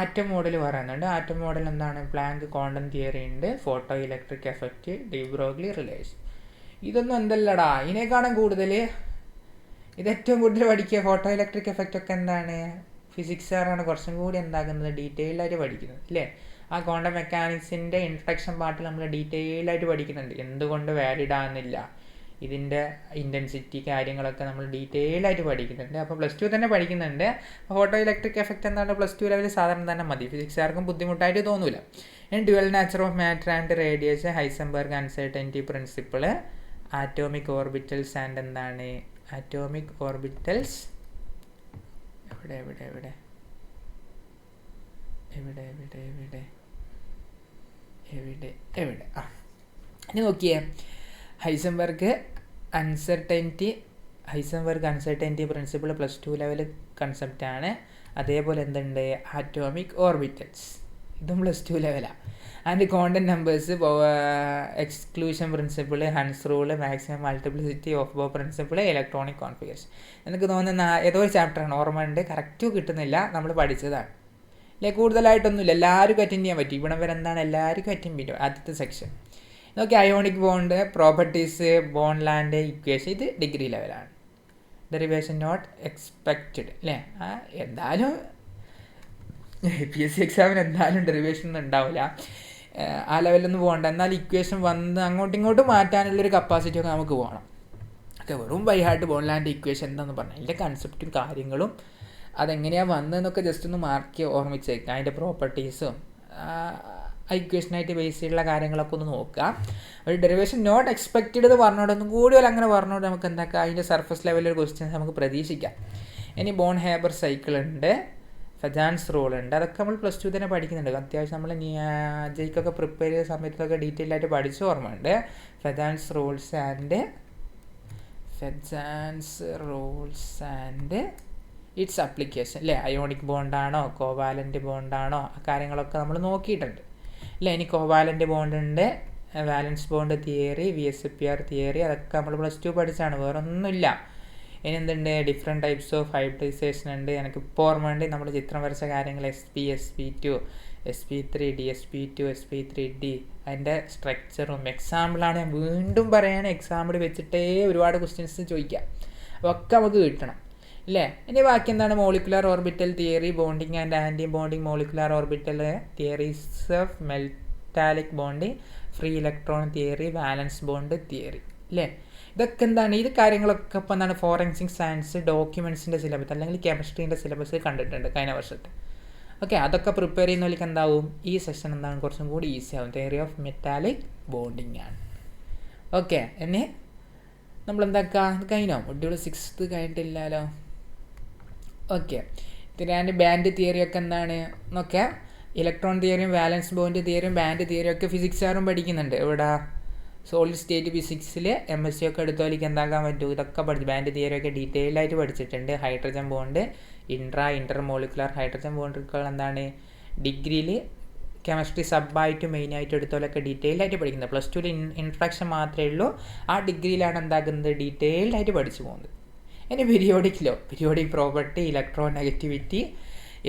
ആറ്റം മോഡൽ പറയുന്നുണ്ട്. ആറ്റം മോഡൽ എന്താണ്, പ്ലാങ്ക് ക്വാണ്ടം തിയറി ഉണ്ട്, photo electric effect, D Broglie relation. ഇതൊന്നും എന്തല്ലടാ, ഇതിനേക്കാളും കൂടുതൽ ഏറ്റവും കൂടുതൽ പഠിക്കുക ഫോട്ടോ ഇലക്ട്രിക് എഫക്റ്റ് ഒക്കെ എന്താണ്, ഫിസിക്സുകാരാണ് കുറച്ചും കൂടി എന്താക്കുന്നത്, ഡീറ്റെയിൽഡായിട്ട് പഠിക്കുന്നത് അല്ലേ. ആ ക്വാണ്ടം മെക്കാനിക്സിൻ്റെ ഇൻട്രഡക്ഷൻ പാർട്ടിൽ നമ്മൾ ഡീറ്റെയിൽഡായിട്ട് പഠിക്കുന്നുണ്ട്. എന്തുകൊണ്ട് വാലിഡ് ആകുന്നില്ല, ഇതിൻ്റെ ഇൻറ്റൻസിറ്റി കാര്യങ്ങളൊക്കെ നമ്മൾ ഡീറ്റെയിലായിട്ട് പഠിക്കുന്നുണ്ട്. അപ്പോൾ +2 തന്നെ പഠിക്കുന്നുണ്ട്. ഫോട്ടോ ഇലക്ട്രിക് എഫക്റ്റ് എന്താണ് +2 ലെവൽ സാധാരണ തന്നെ മതി, ഫിസിക്സുകാർക്കും ബുദ്ധിമുട്ടായിട്ട് തോന്നില്ല. ഇനി dual nature of matter and radiation, Heisenberg uncertainty principle, atomic orbitals and എന്താണ് ആറ്റോമിക് ഓർബിറ്റൽസ് എവിടെ എവിടെ എവിടെ എവിടെ എവിടെ എവിടെ എവിടെ എവിടെ ആ ഇനി നോക്കിയേ, ഹൈസൻബർഗ് അൺസർട്ടനിറ്റി പ്രിൻസിപ്പിൾ +2 ലെവൽ കൺസെപ്റ്റാണ്. അതേപോലെ എന്തുണ്ട് ആറ്റോമിക് ഓർബിറ്റൽസ്, ഇതും +2 ലെവലാണ്. And content numbers, exclusion principle, Hund's rule, maximum multiplicity, of ബോ പ്രിൻസിപ്പിൾ, ഇലക്ട്രോണിക് കോൺഫിഗറേഷൻ. എനിക്ക് തോന്നുന്ന ഏതോ ഒരു ചാപ്റ്ററാണ്, ഓർമ്മ ഉണ്ട്, കറക്റ്റ് കിട്ടുന്നില്ല, നമ്മൾ പഠിച്ചതാണ് അല്ലേ. കൂടുതലായിട്ടൊന്നുമില്ല, എല്ലാവർക്കും അറ്റൻഡ് ചെയ്യാൻ പറ്റും. ഇവിടെ വരെ എന്താണ് എല്ലാവർക്കും അറ്റൻഡ് ചെയ്യും. ആദ്യത്തെ സെക്ഷൻ നോക്കി ionic bond, properties, bond Lande equation, ഇത് ഡിഗ്രി ലെവലാണ്. ഡെറിവേഷൻ നോട്ട് എക്സ്പെക്റ്റഡ് അല്ലേ. എന്തായാലും PSC എക്സാമിന് എന്തായാലും ഡെറിവേഷൻ ഒന്നും ഉണ്ടാവില്ല, ആ ലെവലൊന്നും പോകണ്ട. എന്നാൽ ഇക്വേഷൻ വന്ന് അങ്ങോട്ടും ഇങ്ങോട്ടും മാറ്റാനുള്ളൊരു കപ്പാസിറ്റി ഒക്കെ നമുക്ക് പോകണം. ഒക്കെ വെറും ബൈ ഹാർട്ട് ബോണ്ട് ലാൻഡ് ഇക്വേഷൻ എന്താണെന്ന് പറഞ്ഞാൽ അതിൻ്റെ കൺസെപ്റ്റും കാര്യങ്ങളും അതെങ്ങനെയാണ് വന്നതെന്നൊക്കെ ജസ്റ്റ് ഒന്ന് മാർക്ക് ഓർമ്മിച്ചേക്കുക. അതിൻ്റെ പ്രോപ്പർട്ടീസും ഇക്വേഷനായിട്ട് ബേസ് ചെയ്തുള്ള കാര്യങ്ങളൊക്കെ ഒന്ന് നോക്കുക. ഒരു ഡെറിവേഷൻ നോട്ട് എക്സ്പെക്റ്റഡ് എന്ന് പറഞ്ഞോണ്ട് ഒന്നും കൂടി അങ്ങനെ പറഞ്ഞുകൊണ്ട് നമുക്ക് എന്താക്കാം, അതിൻ്റെ സർഫസ് ലെവലിൽ ക്വസ്റ്റ്യൻസ് നമുക്ക് പ്രതീക്ഷിക്കാം. ഇനി ബോൺ ഹേബർ സൈക്കിൾ ഉണ്ട്, ഫെജാൻസ് റൂൾ ഉണ്ട്, അതൊക്കെ നമ്മൾ +2 തന്നെ പഠിക്കുന്നുണ്ട്. അത്യാവശ്യം നമ്മൾ ജെയ്ക്കൊക്കെ പ്രിപ്പയർ ചെയ്ത സമയത്തൊക്കെ ഡീറ്റെയിൽ ആയിട്ട് പഠിച്ച ഓർമ്മയുണ്ട്. ഫെജാൻസ് റൂൾസ് ആൻഡ് ഇറ്റ്സ് അപ്ലിക്കേഷൻ അല്ലേ. അയോണിക് ബോണ്ടാണോ കോവാലൻ്റ് ബോണ്ടാണോ ആ കാര്യങ്ങളൊക്കെ നമ്മൾ നോക്കിയിട്ടുണ്ട് അല്ലേ. ഇനി കോവാലൻ്റ് ബോണ്ട് ഉണ്ട്, വാലൻസ് ബോണ്ട് തിയറി, VSEPR തിയറി, അതൊക്കെ നമ്മൾ +2 പഠിച്ചാണ്, വേറെ ഒന്നുമില്ല. ഇനി എന്തുണ്ട്, ഡിഫറെൻറ്റ് ടൈപ്സ് ഓഫ് ഹൈബ്രിഡൈസേഷൻ ഉണ്ട്. എനിക്കിപ്പോൾ ഓർമ്മ ഉണ്ട് നമ്മൾ ചിത്രം വരച്ച കാര്യങ്ങൾ SP, SP2, SP3D, SP2, SP3D, അതിൻ്റെ സ്ട്രക്ചറും എക്സാമ്പിളാണ് ഞാൻ വീണ്ടും പറയുകയാണ്. എക്സാമ്പിൾ വെച്ചിട്ടേ ഒരുപാട് ക്വസ്റ്റ്യൻസ് ചോദിക്കാം, ഒക്കെ നമുക്ക് കിട്ടണം അല്ലേ. ഇനി ബാക്കി എന്താണ്, molecular orbital theory, bonding and anti bonding molecular orbital theories of metallic bonding, free electron theory, valence bond theory അല്ലേ. ഇതൊക്കെ എന്താണ്, ഇത് കാര്യങ്ങളൊക്കെ ഇപ്പോൾ എന്താണ് ഫോറൻസിക് സയൻസ് ഡോക്യുമെൻറ്റ്സിൻ്റെ സിലബസ് അല്ലെങ്കിൽ കെമിസ്ട്രീൻ്റെ സിലബസ് കണ്ടിട്ടുണ്ട് കഴിഞ്ഞ വർഷത്തെ. ഓക്കെ, അതൊക്കെ പ്രിപ്പയർ ചെയ്യുന്നവർക്ക് എന്താവും, ഈ സെഷൻ എന്താണ് കുറച്ചും കൂടി ഈസി ആവും. തിയറി ഓഫ് മെറ്റാലിക് ബോണ്ടിങ് ആണ്. ഓക്കെ, ഇനി നമ്മളെന്താക്കുക, ഇത് കഴിഞ്ഞോ, മൊഡ്യൂൾ 6 കഴിഞ്ഞിട്ടില്ലല്ലോ. ഓക്കെ, ഇതിൻ്റെ ബാൻഡ് തിയറിയൊക്കെ എന്താണ് എന്നൊക്കെ, ഇലക്ട്രോൺ തിയറിയും വാലൻസ് ബോണ്ട് തിയറിയും ബാൻഡ് തിയറിയും ഒക്കെ ഫിസിക്സുകാരും പഠിക്കുന്നുണ്ട്. ഇവിടെ സോളിഡ് സ്റ്റേറ്റ് ഫിസിക്സിൽ MSc ഒക്കെ എടുത്തോലേക്ക് എന്താക്കാൻ പറ്റും, ഇതൊക്കെ പഠിച്ചു. ബാൻഡ് തിയറിയൊക്കെ ഡീറ്റെയിൽഡ് ആയിട്ട് പഠിച്ചിട്ടുണ്ട്. ഹൈഡ്രജൻ ബോണ്ട്, ഇന്റർമോളിക്കുലർ ഹൈഡ്രജൻ ബോണ്ടുകൾ എന്താണ് ഡിഗ്രിയിൽ കെമിസ്ട്രി സബ്ബായിട്ട് മെയിനായിട്ട് എടുത്തോലൊക്കെ ഡീറ്റെയിൽഡ് ആയിട്ട് പഠിക്കുന്നത്. +2 ഇൻട്രഡക്ഷൻ മാത്രമേ ഉള്ളൂ, ആ ഡിഗ്രിയിലാണ് എന്താക്കുന്നത് ഡീറ്റെയിൽഡ് ആയിട്ട് പഠിച്ചു പോകുന്നത്. ഇനി periodic property, electronegativity,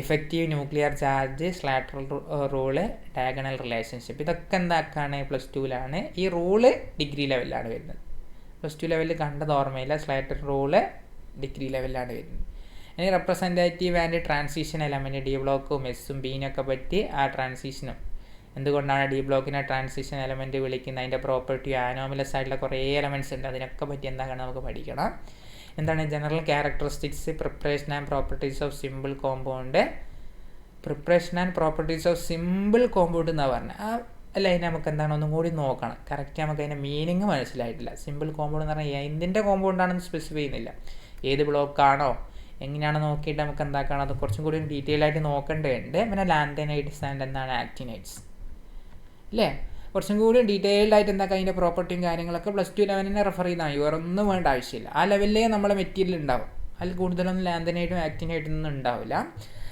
effective nuclear charge, Slater's rule, diagonal relationship, ഇതൊക്കെ എന്താക്കാണ് +2 ഈ റൂള് ഡിഗ്രി ലെവലിലാണ് വരുന്നത്. +2 ലെവലിൽ കണ്ടത് ഓർമ്മയില്ല, സ്ലാറ്ററൽ റൂള് ഡിഗ്രി ലെവലിലാണ് വരുന്നത്. ഇനി representative and transition element, D ബ്ലോക്കും എസും ബീനൊക്കെ പറ്റി ആ ട്രാൻസിഷനും എന്തുകൊണ്ടാണ് ഡി ബ്ലോക്കിനെ ട്രാൻസിഷൻ എലമെൻറ്റ് വിളിക്കുന്നത്, അതിൻ്റെ പ്രോപ്പർട്ടി, ആനോമലസ് ആയിട്ടുള്ള കുറേ എലമെൻറ്റ്സ് ഉണ്ട്, അതിനൊക്കെ പറ്റി എന്താക്കണം നമുക്ക് പഠിക്കണം. എന്താണ് general characteristics, preparation and properties of simple compound, preparation and properties of simple compound എന്നാണ് പറഞ്ഞത്. അല്ല, അതിന് നമുക്ക് എന്താണ് ഒന്നും കൂടി നോക്കണം. കറക്റ്റ് നമുക്ക് അതിൻ്റെ മീനിങ് മനസ്സിലായിട്ടില്ല. സിമ്പിൾ കോമ്പൗണ്ട് എന്ന് പറഞ്ഞാൽ എന്തിൻ്റെ കോമ്പൗണ്ടാണെന്ന് സ്പെസിഫൈ ചെയ്യുന്നില്ല, ഏത് ബ്ലോക്കാണോ എങ്ങനെയാണ് നോക്കിയിട്ട് നമുക്ക് എന്താക്കണം, അത് കുറച്ചും കൂടി ഡീറ്റെയിൽ ആയിട്ട് നോക്കേണ്ടതുണ്ട്. പിന്നെ ലാൻഡനൈറ്റ്സ് ആൻഡ് എന്താണ് ആക്ടിനൈറ്റ്സ് അല്ലേ, കുറച്ചും കൂടി ഡീറ്റെയിൽഡ് ആയിട്ട് എന്താക്കുക അതിൻ്റെ പ്രോപ്പർട്ടിയും കാര്യങ്ങളൊക്കെ +2 ലെവലിനെ റെഫർ ചെയ്താൽ മതി, വേറെ ഒന്നും വേണ്ട ആവശ്യമില്ല. ആ ലെവലിലേ നമ്മളെ മെറ്റീരിയൽ ഉണ്ടാവും, അതിൽ കൂടുതലൊന്നും ലാൻഡനൈറ്റും ആക്ടിനൈറ്റൊന്നും ഉണ്ടാവില്ല.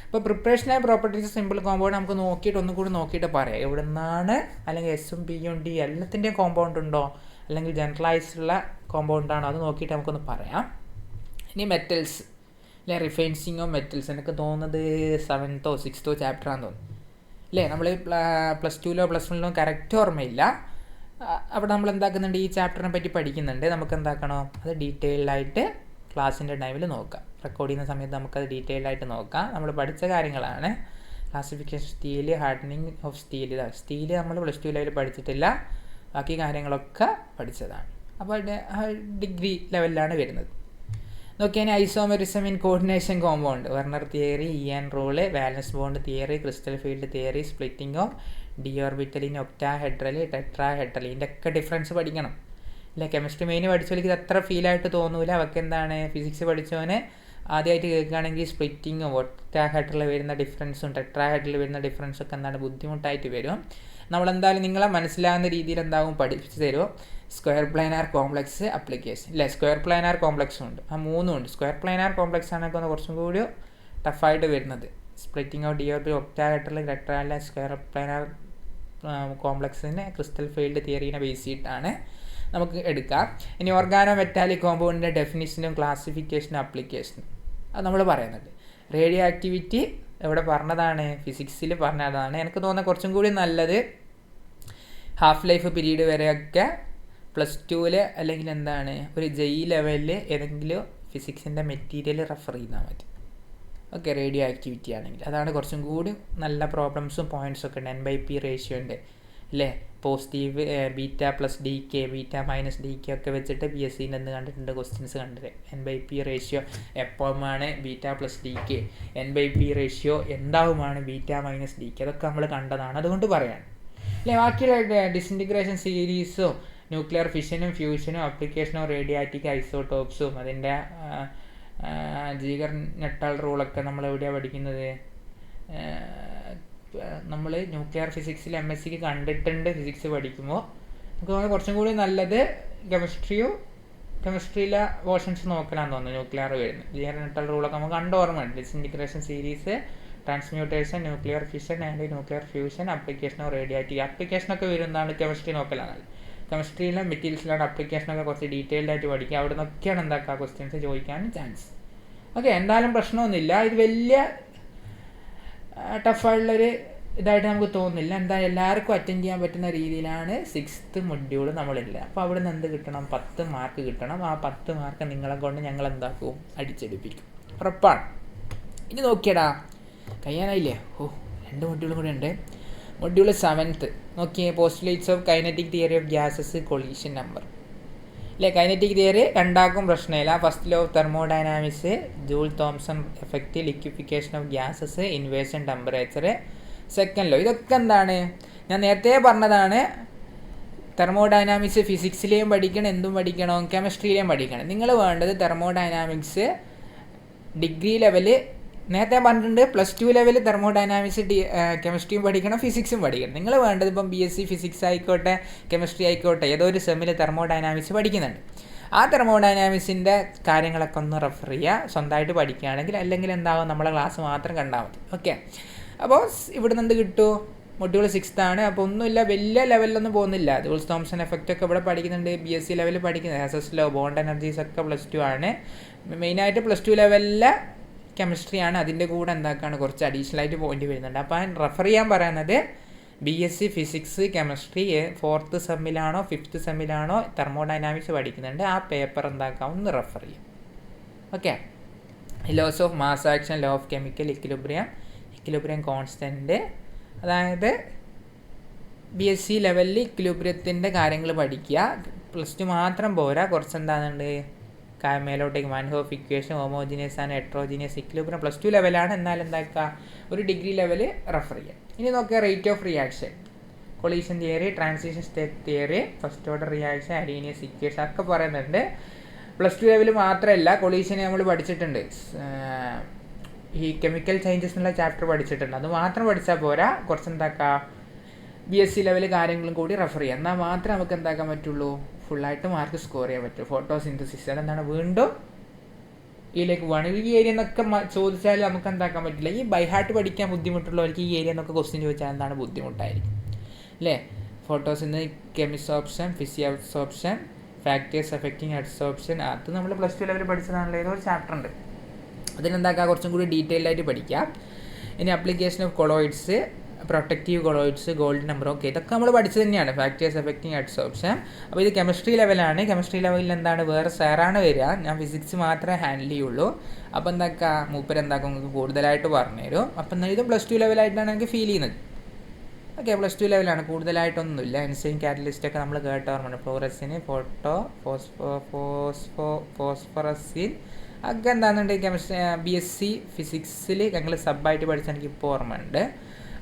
അപ്പോൾ preparation and properties simple compound നമുക്ക് നോക്കിയിട്ട് ഒന്നും കൂടി നോക്കിയിട്ട് പറയാം എവിടെ നിന്നാണ്, അല്ലെങ്കിൽ എസും പിയും ഡി എല്ലാത്തിൻ്റെയും കോമ്പൗണ്ട് ഉണ്ടോ, അല്ലെങ്കിൽ ജനറലൈസ്ഡുള്ള കോമ്പൗണ്ടാണോ, അത് നോക്കിയിട്ട് നമുക്കൊന്ന് പറയാം. ഇനി മെറ്റൽസ് അല്ലെ, റിഫൈൻസിങ് ഓഫ് മെറ്റൽസ്, എനിക്ക് തോന്നുന്നത് 7th or 6th ചാപ്റ്ററാണെന്ന് തോന്നുന്നു അല്ലേ. നമ്മൾ +2 +1 കറക്റ്റ് ഓർമ്മയില്ല. അവിടെ നമ്മൾ എന്താക്കുന്നുണ്ട്, ഈ ചാപ്റ്ററിനെ പറ്റി പഠിക്കുന്നുണ്ട്. നമുക്ക് എന്താക്കണോ അത് ഡീറ്റെയിൽഡായിട്ട് ക്ലാസ്സിൻ്റെ ടൈമിൽ നോക്കാം, റെക്കോർഡ് ചെയ്യുന്ന സമയത്ത് നമുക്കത് ഡീറ്റെയിൽഡായിട്ട് നോക്കാം. നമ്മൾ പഠിച്ച കാര്യങ്ങളാണ്. Classification steel, hardening of steel, steel നമ്മൾ +2 ലെവലിൽ പഠിച്ചിട്ടില്ല, ബാക്കി കാര്യങ്ങളൊക്കെ പഠിച്ചതാണ്. അപ്പോൾ ഡിഗ്രി ലെവലിലാണ് വരുന്നത്. നോക്കിയാൽ isomerism in coordination compound, Werner theory, EAN rule, valence bond theory, crystal field theory, splitting of d orbital in octahedral, tetrahedral, ഇതിൻ്റെ ഒക്കെ ഡിഫറൻസ് പഠിക്കണം അല്ലേ. കെമിസ്ട്രി മെയിൻ പഠിച്ചവർക്ക് ഇത് അത്ര ഫീലായിട്ട് തോന്നൂല. അവർക്ക് എന്താണ് ഫിസിക്സ് പഠിച്ചവന് ആദ്യമായിട്ട് കേൾക്കുകയാണെങ്കിൽ സ്പ്ലിറ്റിങ്ങും ഒക്ടാഹെഡ്രൽ വരുന്ന ഡിഫറൻസും ടെട്രാഹെഡ്രൽ വരുന്ന ഡിഫറൻസും ഒക്കെ എന്താണ് ബുദ്ധിമുട്ടായിട്ട് വരും. നമ്മളെന്തായാലും നിങ്ങളെ മനസ്സിലാകുന്ന രീതിയിൽ എന്താകും പഠിപ്പിച്ച് തരും. സ്ക്വയർ പ്ലാനാർ കോംപ്ലക്സ് ആപ്ലിക്കേഷൻ അല്ലേ, സ്ക്വയർ പ്ലാനാർ കോംപ്ലക്സും ഉണ്ട്, ആ 3 ഉണ്ട്. സ്ക്വയർ പ്ലാനാർ കോംപ്ലക്സ് ആണെങ്കിൽ ഒന്ന് കുറച്ചും കൂടി ടഫായിട്ട് വരുന്നത്. Splitting of DOP octahedral rectangular square planar കോംപ്ലക്സിന് ക്രിസ്റ്റൽ ഫീൽഡ് തിയറീനെ ബേസ് ചെയ്തിട്ടാണ് നമുക്ക് എടുക്കാം. ഇനി ഓർഗാനോ മെറ്റാലിക് കോമ്പൗണ്ടിൻ്റെ ഡെഫിനിഷനും ക്ലാസിഫിക്കേഷനും ആപ്ലിക്കേഷനും അത് നമ്മൾ പറയുന്നുണ്ട്. റേഡിയോ ആക്ടിവിറ്റി ഇവിടെ പറഞ്ഞതാണ്, ഫിസിക്സിൽ പറഞ്ഞതാണ്. എനിക്ക് തോന്നുന്നത് കുറച്ചും കൂടി നല്ലത് ഹാഫ് ലൈഫ് പീരീഡ് വരെയൊക്കെ +2 അല്ലെങ്കിൽ എന്താണ് ഒരു JEE ലെവലിൽ ഏതെങ്കിലും ഫിസിക്സിൻ്റെ മെറ്റീരിയൽ റെഫർ ചെയ്താൽ മതി. ഓക്കെ, റേഡിയോ ആക്ടിവിറ്റി ആണെങ്കിൽ അതാണ് കുറച്ചും കൂടി നല്ല പ്രോബ്ലംസും പോയിൻറ്റ്സും ഒക്കെ ഉണ്ട്. N/P റേഷ്യോൻ്റെ അല്ലേ, പോസിറ്റീവ് β+dk β-dk ഒക്കെ വെച്ചിട്ട് PSCയിൽ നിന്ന് കണ്ടിട്ടുണ്ട്, ക്വസ്റ്റ്യൻസ് കണ്ടിട്ട്. N/P ratio എപ്പോഴുമാണ് β+dk, N/P ratio എന്താവുമാണ് β-dk, അതൊക്കെ നമ്മൾ കണ്ടതാണ്. അതുകൊണ്ട് പറയാണ് അല്ലേ. ബാക്കിയുള്ള ഡിസിൻറ്റിഗ്രേഷൻ സീരീസും ന്യൂക്ലിയർ ഫിഷനും ഫ്യൂഷനും ആപ്ലിക്കേഷനും റേഡിയോ ആക്റ്റീവ് ഐസോട്ടോപ്സും അതിൻ്റെ ജീഗർ നെട്ടൽ റൂളൊക്കെ നമ്മൾ എവിടെയാണ് പഠിക്കുന്നത്? നമ്മൾ ന്യൂക്ലിയർ ഫിസിക്സിൽ MSCക്ക് കണ്ടിട്ടുണ്ട്. ഫിസിക്സ് പഠിക്കുമ്പോൾ നമുക്ക് കുറച്ചും കൂടി നല്ലത് കെമിസ്ട്രിയിലെ പോർഷൻസ് നോക്കലാന്ന് തോന്നുന്നു. ന്യൂക്ലിയർ വരുന്നത് ജീഗർ നെട്ടൽ റൂളൊക്കെ നമുക്ക് കണ്ട ഓർമ്മയുണ്ട്. Disintegration series, transmutation, nuclear fission and nuclear fusion, ആപ്ലിക്കേഷനോ റേഡിയോ ആക്റ്റീവ് ആപ്ലിക്കേഷനൊക്കെ വരുന്നതാണ് കെമിസ്ട്രി നോക്കലാണ്. കെമിസ്ട്രിയിലെ മെറ്റീരിയൽസിലാണ് ആപ്ലിക്കേഷനൊക്കെ കുറച്ച് ഡീറ്റെയിൽഡ് ആയിട്ട് പഠിക്കുക. അവിടെ നിന്നൊക്കെയാണ് എന്താക്കുക ക്വസ്റ്റ്യൻസ് ചോദിക്കാനും ചാൻസ്. ഓക്കെ, എന്തായാലും പ്രശ്നമൊന്നുമില്ല. ഇത് വലിയ ടഫായിട്ടുള്ളൊരു ഇതായിട്ട് നമുക്ക് തോന്നുന്നില്ല. എന്തായാലും എല്ലാവർക്കും അറ്റൻഡ് ചെയ്യാൻ പറ്റുന്ന രീതിയിലാണ് 6th മൊഡ്യൂൾ നമ്മളില്ല. അപ്പോൾ അവിടെ നിന്ന് എന്ത് കിട്ടണം? 10 മാർക്ക് കിട്ടണം. ആ 10 മാർക്ക് നിങ്ങളെ കൊണ്ട് ഞങ്ങൾ എന്താക്കും? അടിച്ചെടുപ്പിക്കും, ഉറപ്പാണ്. ഇനി നോക്കിയടാ, കഴിയാനായില്ലേ? 2 മൊഡ്യൂളും കൂടെ ഉണ്ട്. മൊഡ്യൂൾ 7th നോക്കിയേ, postulates of kinetic theory of gases, collision number അല്ലേ. കൈനറ്റിക് തിയറി രണ്ടാക്കും പ്രശ്നമില്ല. First law of thermodynamics, Joule Thomson effect, liquefaction of gases, inversion temperature, second law. ഇതൊക്കെ എന്താണ്? ഞാൻ നേരത്തെ പറഞ്ഞതാണ്. തെർമോഡൈനാമിക്സ് ഫിസിക്സിലെയും പഠിക്കണം, എന്തും പഠിക്കണം, കെമിസ്ട്രിയിലെയും പഠിക്കണം. നിങ്ങൾ വേണ്ടത് തെർമോഡൈനാമിക്സ് ഡിഗ്രി ലെവല് നേരത്തെ പറഞ്ഞിട്ടുണ്ട്. +2 ലെവൽ തെർമോഡൈനാമിക്സ് കെമിസ്ട്രിയും പഠിക്കണം, ഫിസിക്സും പഠിക്കണം. നിങ്ങൾ വേണ്ടത് ഇപ്പം BSc ഫിസിക്സ് ആയിക്കോട്ടെ, കെമിസ്ട്രി ആയിക്കോട്ടെ, ഏതോ ഒരു സെമ്മിൽ തെർമോഡൈനാമിക്സ് പഠിക്കുന്നുണ്ട്. ആ തെർമോഡൈനാമിക്സിൻ്റെ കാര്യങ്ങളൊക്കെ ഒന്ന് റെഫർ ചെയ്യുക, സ്വന്തമായിട്ട് പഠിക്കുകയാണെങ്കിൽ. അല്ലെങ്കിൽ എന്താകും, നമ്മളെ ക്ലാസ് മാത്രം കണ്ടാൽ മതി. ഓക്കെ, അപ്പോൾ ഇവിടെ നിന്ന് എന്ത് കിട്ടുമോ? മൊഡ്യൂൾ 6th ആണ്. അപ്പോൾ ഒന്നുമില്ല, വലിയ ലെവലിലൊന്നും പോകുന്നില്ല. ജൂൾ തോംസൺ എഫക്റ്റ് ഒക്കെ ഇവിടെ പഠിക്കുന്നുണ്ട്, BSc ലെവലിൽ പഠിക്കുന്നത്. SS ലോ, ബോണ്ട് എനർജീസ് ഒക്കെ +2 ആണ്. മെയിനായിട്ട് +2 ലെവലിലെ കെമിസ്ട്രി ആണ്. അതിൻ്റെ കൂടെ എന്താക്കാണ് കുറച്ച് അഡീഷണൽ ആയിട്ട് പോയിന്റ് വരുന്നുണ്ട്. അപ്പോൾ ഞാൻ റെഫർ ചെയ്യാൻ പറയുന്നത് BSc ഫിസിക്സ് കെമിസ്ട്രി 4th സെമ്മിലാണോ 5th സെമ്മിലാണോ തെർമോഡൈനാമിക്സ് പഠിക്കുന്നുണ്ട്, ആ പേപ്പർ എന്താക്കാം ഒന്ന് റെഫർ ചെയ്യും. Okay, laws of mass action, law of chemical equilibrium constant. അതായത് BSc ലെവലിൽ ഇക്വിലിബ്രിയത്തിൻ്റെ കാര്യങ്ങൾ പഠിക്കുക. +2 മാത്രം പോരാ, കുറച്ച് എന്താകുന്നുണ്ട് മേലോട്ടേക്ക് van't Hoff equation, homogeneous and heterogeneous equilibrium +2 ലെവലാണ്. എന്നാൽ എന്താക്കുക ഒരു ഡിഗ്രി ലെവൽ റെഫർ ചെയ്യാം. ഇനി നോക്കുക, rate of reaction, collision theory, transition state theory, first order reaction, Arrhenius equation ഒക്കെ പറയുന്നുണ്ട്. +2 ലെവൽ മാത്രമല്ല, കൊളീഷനെ നമ്മൾ പഠിച്ചിട്ടുണ്ട്. ഈ കെമിക്കൽ ചേഞ്ചസ് എന്നുള്ള ചാപ്റ്റർ പഠിച്ചിട്ടുണ്ട്. അത് മാത്രം പഠിച്ചാൽ പോരാ, കുറച്ച് എന്താക്കുക BSc ലെവൽ കാര്യങ്ങളും കൂടി റെഫർ ചെയ്യാം. എന്നാൽ മാത്രമേ നമുക്ക് എന്താക്കാൻ പറ്റുള്ളൂ, ഫുള്ളായിട്ട് മാർക്ക് സ്കോർ ചെയ്യാൻ പറ്റും. ഫോട്ടോസിന്തസിസ് അതെന്താണ് വീണ്ടും ഇതിലേക്ക് പോവാണ്. ഈ ഏരിയ എന്നൊക്കെ ചോദിച്ചാൽ നമുക്ക് എന്താക്കാൻ പറ്റില്ല. ഈ ബൈഹാർട്ട് പഠിക്കാൻ ബുദ്ധിമുട്ടുള്ളവർക്ക് ഈ ഏരിയ എന്നൊക്കെ ക്വസ്റ്റ്യൻ ചോദിച്ചാൽ എന്താണ് ബുദ്ധിമുട്ടായിരിക്കും അല്ലേ. ഫോട്ടോസിന്തസിസ്, കെമിസോപ്ഷൻ, ഫിസിയോപ്ഷൻ, ഫാക്ടേഴ്സ് എഫക്റ്റിംഗ് അഡ്സോപ്ഷൻ, അത് നമ്മൾ +2 ലെവൽ പഠിച്ചതാണല്ലോ. ഏതോ ഒരു ചാപ്റ്റർ ഉണ്ട്, അതിനെന്താക്കുക കുറച്ചും കൂടി ഡീറ്റെയിൽഡ് ആയിട്ട് പഠിക്കാം. ഇനി application of colloids, protective colloids, gold number, okay ഇതൊക്കെ നമ്മൾ പഠിച്ചത് തന്നെയാണ്. Factors affecting adsorption. അപ്പോൾ ഇത് കെമിസ്ട്രി ലെവലാണ്. കെമിസ്ട്രി ലെവലിൽ എന്താണ് വേറെ സാറാണ് വരിക, ഞാൻ ഫിസിക്സ് മാത്രമേ ഹാൻഡിൽ ചെയ്യുള്ളൂ. അപ്പോൾ എന്താക്കുക മൂപ്പർ എന്താക്കും നിങ്ങൾക്ക് കൂടുതലായിട്ട് പറഞ്ഞുതരും. അപ്പോൾ എന്നാൽ ഇതും +2 ലെവലായിട്ടാണ് എനിക്ക് ഫീൽ ചെയ്യുന്നത്. ഓക്കെ, +2 ലെവലാണ്, കൂടുതലായിട്ടൊന്നുമില്ല. എൻസൈം കാറ്റലിസ്റ്റൊക്കെ നമ്മൾ കേട്ട ഓർമ്മയുണ്ട്. ഫ്ലോറസിന്, ഫോസ്ഫറസിൻ ഒക്കെ എന്താണെന്നുണ്ട് കെമിസ്ട്രി BSc ഫിസിക്സിൽ ഞങ്ങൾ സബ്ബായിട്ട് പഠിച്ചാൽ എനിക്കിപ്പോൾ ഓർമ്മയുണ്ട്.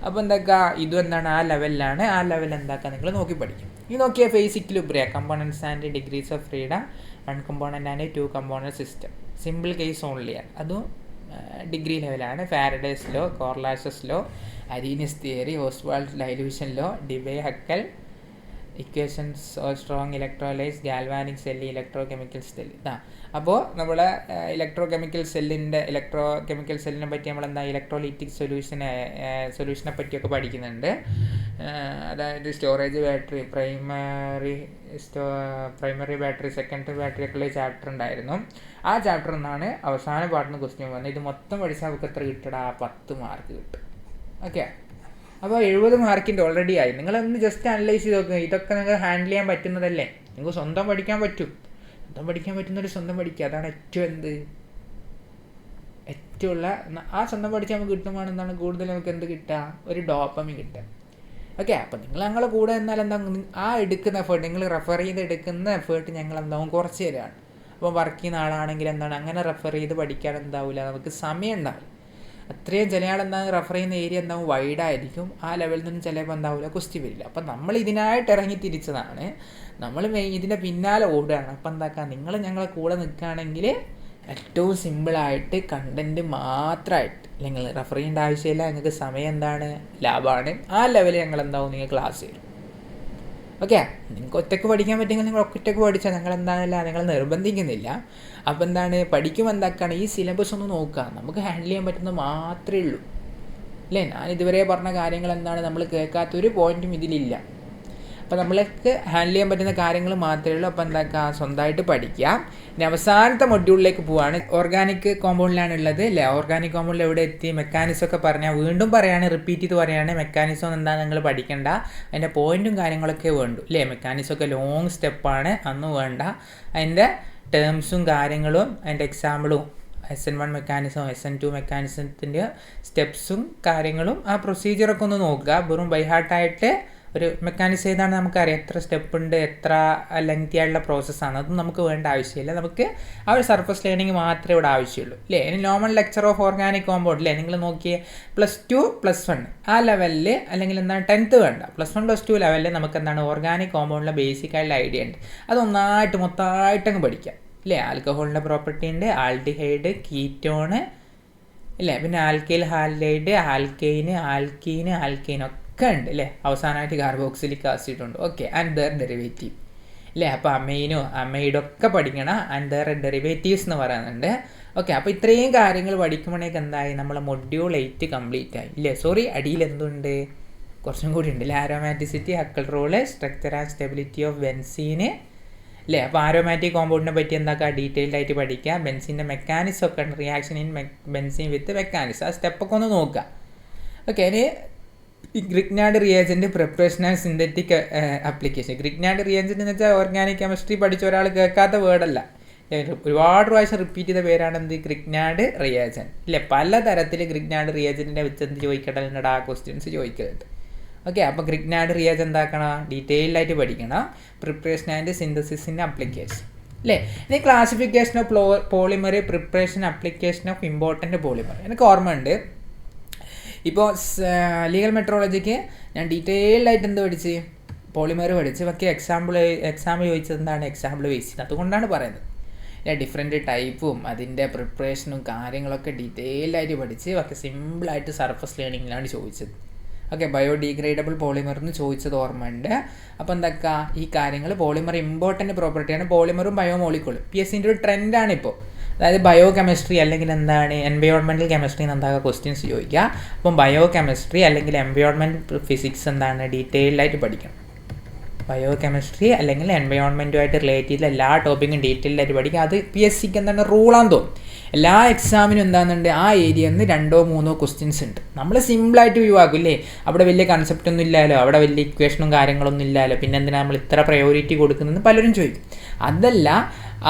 അപ്പോൾ എന്താക്കുക ഇതും എന്താണ് ആ ലെവലിലാണ്. ആ ലെവൽ എന്താക്കുക നിങ്ങൾ നോക്കി പഠിക്കും. ഈ നോക്കിയ phase equilibrium, components and degrees of freedom, 1 component and 2 component system, simple case ഓൺലിയാണ്. അതും ഡിഗ്രി ലെവലാണ്. Faraday's law, Kohlrausch's law, Arrhenius theory, Ostwald dilution law, Debye Huckel equations or strong electrolytes galvanic cell electrochemical cell അപ്പോൾ നമ്മളെ electro chemical സെല്ലിനെ പറ്റി നമ്മളെന്താ electrolytic സൊല്യൂഷനെ പറ്റിയൊക്കെ പഠിക്കുന്നുണ്ട്. അതായത് storage battery, primary battery, secondary battery ഒക്കെ ഉള്ള ചാപ്റ്റർ ഉണ്ടായിരുന്നു. ആ ചാപ്റ്ററിൽ നിന്നാണ് അവസാന പാർട്ടിന് ക്വസ്റ്റ്യൻ വന്നത്. ഇത് മൊത്തം പഠിച്ചാൽ നമുക്ക് എത്ര കിട്ടടാ? 10 മാർക്ക് കിട്ടും. ഓക്കെ, അപ്പോൾ 70 മാർക്കിൻ്റെ ഓൾറെഡി ആയി. നിങ്ങളൊന്ന് ജസ്റ്റ് അനലൈസ് ചെയ്ത് നോക്കുക. ഇതൊക്കെ നിങ്ങൾക്ക് ഹാൻഡിൽ ചെയ്യാൻ പറ്റുന്നതല്ലേ? നിങ്ങൾക്ക് സ്വന്തം പഠിക്കാൻ പറ്റും. സ്വന്തം പഠിക്കാൻ പറ്റുന്നൊരു സ്വന്തം പഠിക്കുക. അതാണ് ഏറ്റവും ഉള്ള ആ സ്വന്തം പഠിച്ചാൽ നമുക്ക് കിട്ടുമ്പോൾ എന്താണ് കൂടുതൽ നമുക്ക് എന്ത് കിട്ടുക? ഒരു ഡോപ്പമിൻ കിട്ടുക. ഓക്കെ, അപ്പം നിങ്ങൾ ഞങ്ങളെ കൂടെ എന്നാൽ എന്താ ആ എടുക്കുന്ന എഫേർട്ട്, നിങ്ങൾ റെഫർ ചെയ്ത് എടുക്കുന്ന എഫേർട്ട് ഞങ്ങൾ എന്താവും കുറച്ച് തരാണ്. അപ്പോൾ വർക്ക് ചെയ്യുന്ന ആളാണെങ്കിൽ എന്താണ് അങ്ങനെ റെഫർ ചെയ്ത് പഠിക്കാൻ എന്താവില്ല, നമുക്ക് സമയം ഉണ്ടാവില്ല. അത്രയും ചില ആളെന്താണ് റെഫർ ചെയ്യുന്ന ഏരിയ എന്താവും വൈഡായിരിക്കും. ആ ലെവലിൽ നിന്നും ചിലപ്പോൾ എന്താവില്ല ക്വസ്റ്റ്യൻ വരില്ല. അപ്പം നമ്മൾ ഇതിനായിട്ട് ഇറങ്ങി തിരിച്ചതാണ്. നമ്മൾ ഇതിൻ്റെ പിന്നാലെ ഓടുകയാണ്. അപ്പം എന്താക്കുക, നിങ്ങൾ ഞങ്ങളെ കൂടെ നിൽക്കുകയാണെങ്കിൽ ഏറ്റവും സിമ്പിളായിട്ട് കണ്ടൻറ്റ് മാത്രമായിട്ട് നിങ്ങൾ റെഫർ ചെയ്യേണ്ട ആവശ്യമില്ല. നിങ്ങൾക്ക് സമയം എന്താണ് ലാഭമാണ്. ആ ലെവലിൽ ഞങ്ങൾ എന്താവും നിങ്ങൾ ക്ലാസ് തരും. ഓക്കെ, നിങ്ങൾക്ക് ഒറ്റയ്ക്ക് പഠിക്കാൻ പറ്റുമെങ്കിൽ നിങ്ങൾ ഒറ്റയ്ക്ക് പഠിച്ചാൽ ഞങ്ങൾ എന്താണല്ല നിങ്ങൾ നിർബന്ധിക്കുന്നില്ല. അപ്പോൾ എന്താണ് പഠിക്കുമ്പോൾ എന്താക്കുകയാണ് ഈ സിലബസ് ഒന്ന് നോക്കുക. നമുക്ക് ഹാൻഡിൽ ചെയ്യാൻ പറ്റുന്നത് മാത്രമേ ഉള്ളൂ അല്ലേ? ഞാൻ ഇതുവരെ പറഞ്ഞ കാര്യങ്ങൾ എന്താണ് നമ്മൾ കേൾക്കാത്തൊരു പോയിൻറ്റും ഇതിലില്ല. അപ്പോൾ നമ്മൾക്ക് ഹാൻഡിൽ ചെയ്യാൻ പറ്റുന്ന കാര്യങ്ങൾ മാത്രമേ ഉള്ളൂ. അപ്പോൾ എന്താക്കുക സ്വന്തമായിട്ട് പഠിക്കുക. ഇനി അവസാനത്തെ മൊഡ്യൂളിലേക്ക് പോവാണ്. ഓർഗാനിക് കോമ്പൗണ്ടിലാണ് ഉള്ളത് അല്ലേ? ഓർഗാനിക് കോമ്പൗണ്ടിൽ എവിടെ എത്തി? മെക്കാനിസം ഒക്കെ പറഞ്ഞാൽ വീണ്ടും പറയാണ്, റിപ്പീറ്റ് ചെയ്ത് പറയാണ്. മെക്കാനിസം എന്താ നിങ്ങൾ പഠിക്കേണ്ട, അതിൻ്റെ പോയിൻറ്റും കാര്യങ്ങളൊക്കെ വേണ്ടു അല്ലേ? മെക്കാനിസം ഒക്കെ ലോങ് സ്റ്റെപ്പാണ്, അന്ന് വേണ്ട. അതിൻ്റെ ടേംസും കാര്യങ്ങളും അതിൻ്റെ എക്സാമ്പിളും SN1 മെക്കാനിസം SN2 മെക്കാനിസത്തിൻ്റെ സ്റ്റെപ്സും കാര്യങ്ങളും ആ പ്രൊസീജിയറൊക്കെ ഒന്ന് നോക്കുക. വെറും ബൈഹാർട്ടായിട്ട് ഒരു മെക്കാനിസം ഏതാണ് നമുക്കറിയാം, എത്ര സ്റ്റെപ്പ് ഉണ്ട്, എത്ര ലെങ്തി ആയിട്ടുള്ള പ്രോസസ്സാണ്, അതൊന്നും നമുക്ക് വേണ്ട ആവശ്യമില്ല. നമുക്ക് ആ ഒരു സർഫസ് ലേണിംഗ് മാത്രമേ ഇവിടെ ആവശ്യമുള്ളൂ അല്ലേ? ഇനി normal lecture of organic compound അല്ലേ? നിങ്ങൾ നോക്കിയേ +2 +1 ആ ലെവലിൽ, അല്ലെങ്കിൽ എന്താണ് 10th വേണ്ട, +1 +2 ലെവലിൽ നമുക്ക് എന്താണ് ഓർഗാനിക് കോമ്പൗണ്ടിലെ ബേസിക് ആയിട്ടുള്ള ഐഡിയ ഉണ്ട്. അത് മൊത്തമായിട്ടങ്ങ് പഠിക്കാം അല്ലേ? ആൽക്കഹോളിൻ്റെ പ്രോപ്പർട്ടി ഉണ്ട്, ആൽഡിഹൈഡ്, കീറ്റോണ് അല്ലേ, പിന്നെ ആൽക്കൈൽ ഹാലൈഡ്, ആൽക്കൈന്, ആൽക്കീന് ഒക്കെ ഉണ്ട് അല്ലേ? അവസാനമായിട്ട് കാർബോക്സിലിക് ആസിഡ് ഉണ്ട്. ഓക്കെ, ആൻഡ് ദർ ഡെറിവേറ്റീവ് അല്ലേ? അപ്പോൾ അമൈഡൊക്കെ പഠിക്കണം. ആൻഡ് ദർ ഡെറിവേറ്റീവ്സ് എന്ന് പറയുന്നുണ്ട്. ഓക്കെ, അപ്പോൾ ഇത്രയും കാര്യങ്ങൾ പഠിക്കുമ്പോഴേക്ക് എന്തായി, നമ്മളെ മൊഡ്യൂൾ 8 കംപ്ലീറ്റ് ആയി ഇല്ലേ? സോറി, അടിയിൽ എന്തുണ്ട്, കുറച്ചും കൂടി ഉണ്ട് അല്ലേ? Aromaticity, Huckel rule, structure and stability of ബെൻസീന് അല്ലേ? അപ്പോൾ ആരോമാറ്റിക് കോമ്പൗണ്ടിനെ പറ്റി എന്താക്കുക ഡീറ്റെയിൽഡ് ആയിട്ട് പഠിക്കുക. ബെൻസീൻ്റെ മെക്കാനിസം ഒക്കെ ഉണ്ട്, reaction in benzene with mechanism, ആ സ്റ്റെപ്പൊക്കെ ഒന്ന് നോക്കുക. ഓക്കെ, ഇനി ഈ Grignard reagent preparation and synthetic application. Grignard reagent എന്ന് വെച്ചാൽ ഓർഗാനിക് കെമിസ്ട്രി പഠിച്ച ഒരാൾ കേൾക്കാത്ത വേർഡല്ല, ഒരുപാട് പ്രാവശ്യം റിപ്പീറ്റ് ചെയ്ത പേരാണ് എന്ത്, ഗ്രിഗ്നാർഡ് റിയേജൻറ്റ് ഇല്ലേ? പലതരത്തിൽ ഗ്രിഗ്നാർഡ് റിയേജൻറ്റിനെ വെച്ച് എന്ത് ചോദിക്കട്ടെ, ആ ക്വസ്റ്റ്യൻസ് ചോദിക്കരുത്. ഓക്കെ, അപ്പോൾ ഗ്രിഗ്നാർഡ് റിയേജൻറ്റ് എന്താക്കണം, ഡീറ്റെയിൽഡായിട്ട് പഠിക്കണം. പ്രിപ്പറേഷൻ ആൻഡ് സിന്തസിസിൻ്റെ ആപ്ലിക്കേഷൻ അല്ലേ? ഇനി classification of polymer, preparation, application of important polymer. എനിക്ക് ഓർമ്മയുണ്ട്, ഇപ്പോൾ ലീഗൽ മെട്രോളജിക്ക് ഞാൻ ഡീറ്റെയിൽഡായിട്ട് എന്ത് പഠിച്ച്, പോളിമർ പഠിച്ച്. പക്ഷേ എക്സാം ചോദിച്ചത് എന്താണ്, എക്സാമ്പിൾ ബേസ് ചെയ്ത്. അതുകൊണ്ടാണ് പറയുന്നത് ഡിഫറെൻറ്റ് ടൈപ്പും അതിൻ്റെ പ്രിപ്പറേഷനും കാര്യങ്ങളൊക്കെ ഡീറ്റെയിൽഡായിട്ട് പഠിച്ച്. പക്ഷേ സിമ്പിളായിട്ട് സർഫസ് ലേണിങ്ങിലാണ് ചോദിച്ചത്. ഓക്കെ, ബയോഡീഗ്രേഡബിൾ പോളിമർ എന്ന് ചോദിച്ചത് ഓർമ്മയുണ്ട്. അപ്പോൾ എന്താക്കുക ഈ കാര്യങ്ങൾ, പോളിമർ ഇമ്പോർട്ടൻറ്റ് പ്രോപ്പർട്ടിയാണ്. പോളിമറും ബയോമോളിക്കൂളും PSCൻ്റെ ഒരു ട്രെൻഡാണ് ഇപ്പോൾ. അതായത് ബയോ കെമിസ്ട്രി അല്ലെങ്കിൽ എന്താണ് എൻവയോൺമെൻറ്റൽ കെമിസ്ട്രി എന്താക്കുക ക്വസ്റ്റ്യൻസ് ചോദിക്കുക. അപ്പം ബയോ കെമിസ്ട്രി അല്ലെങ്കിൽ എൻവയോൺമെൻറ്റ് ഫിസിക്സ് എന്താണ് ഡീറ്റെയിൽഡായിട്ട് പഠിക്കണം. ബയോ കെമിസ്ട്രി അല്ലെങ്കിൽ എൻവയോൺമെൻറ്റുമായിട്ട് റിലേറ്റ് ചെയ്ത എല്ലാ ടോപ്പിക്കും ഡീറ്റെയിൽഡായിട്ട് പഠിക്കുക. അത് PSCക്ക് എന്താണ് റൂളാന്ന് തോന്നും. എല്ലാ എക്സാമിനും എന്താണെന്നുണ്ട് ആ ഏരിയയിൽ നിന്ന് 2-3 ക്വസ്റ്റ്യൻസ് ഉണ്ട്. നമ്മൾ സിമ്പിളായിട്ട് ഒഴിവാക്കും ഇല്ലേ? അവിടെ വലിയ കൺസെപ്റ്റ് ഒന്നും ഇല്ലല്ലോ, അവിടെ വലിയ ഇക്വേഷനും കാര്യങ്ങളൊന്നും ഇല്ലല്ലോ, പിന്നെ എന്തിനാണ് നമ്മൾ ഇത്ര പ്രയോറിറ്റി കൊടുക്കുന്നതെന്ന് പലരും ചോദിക്കും. അതല്ല,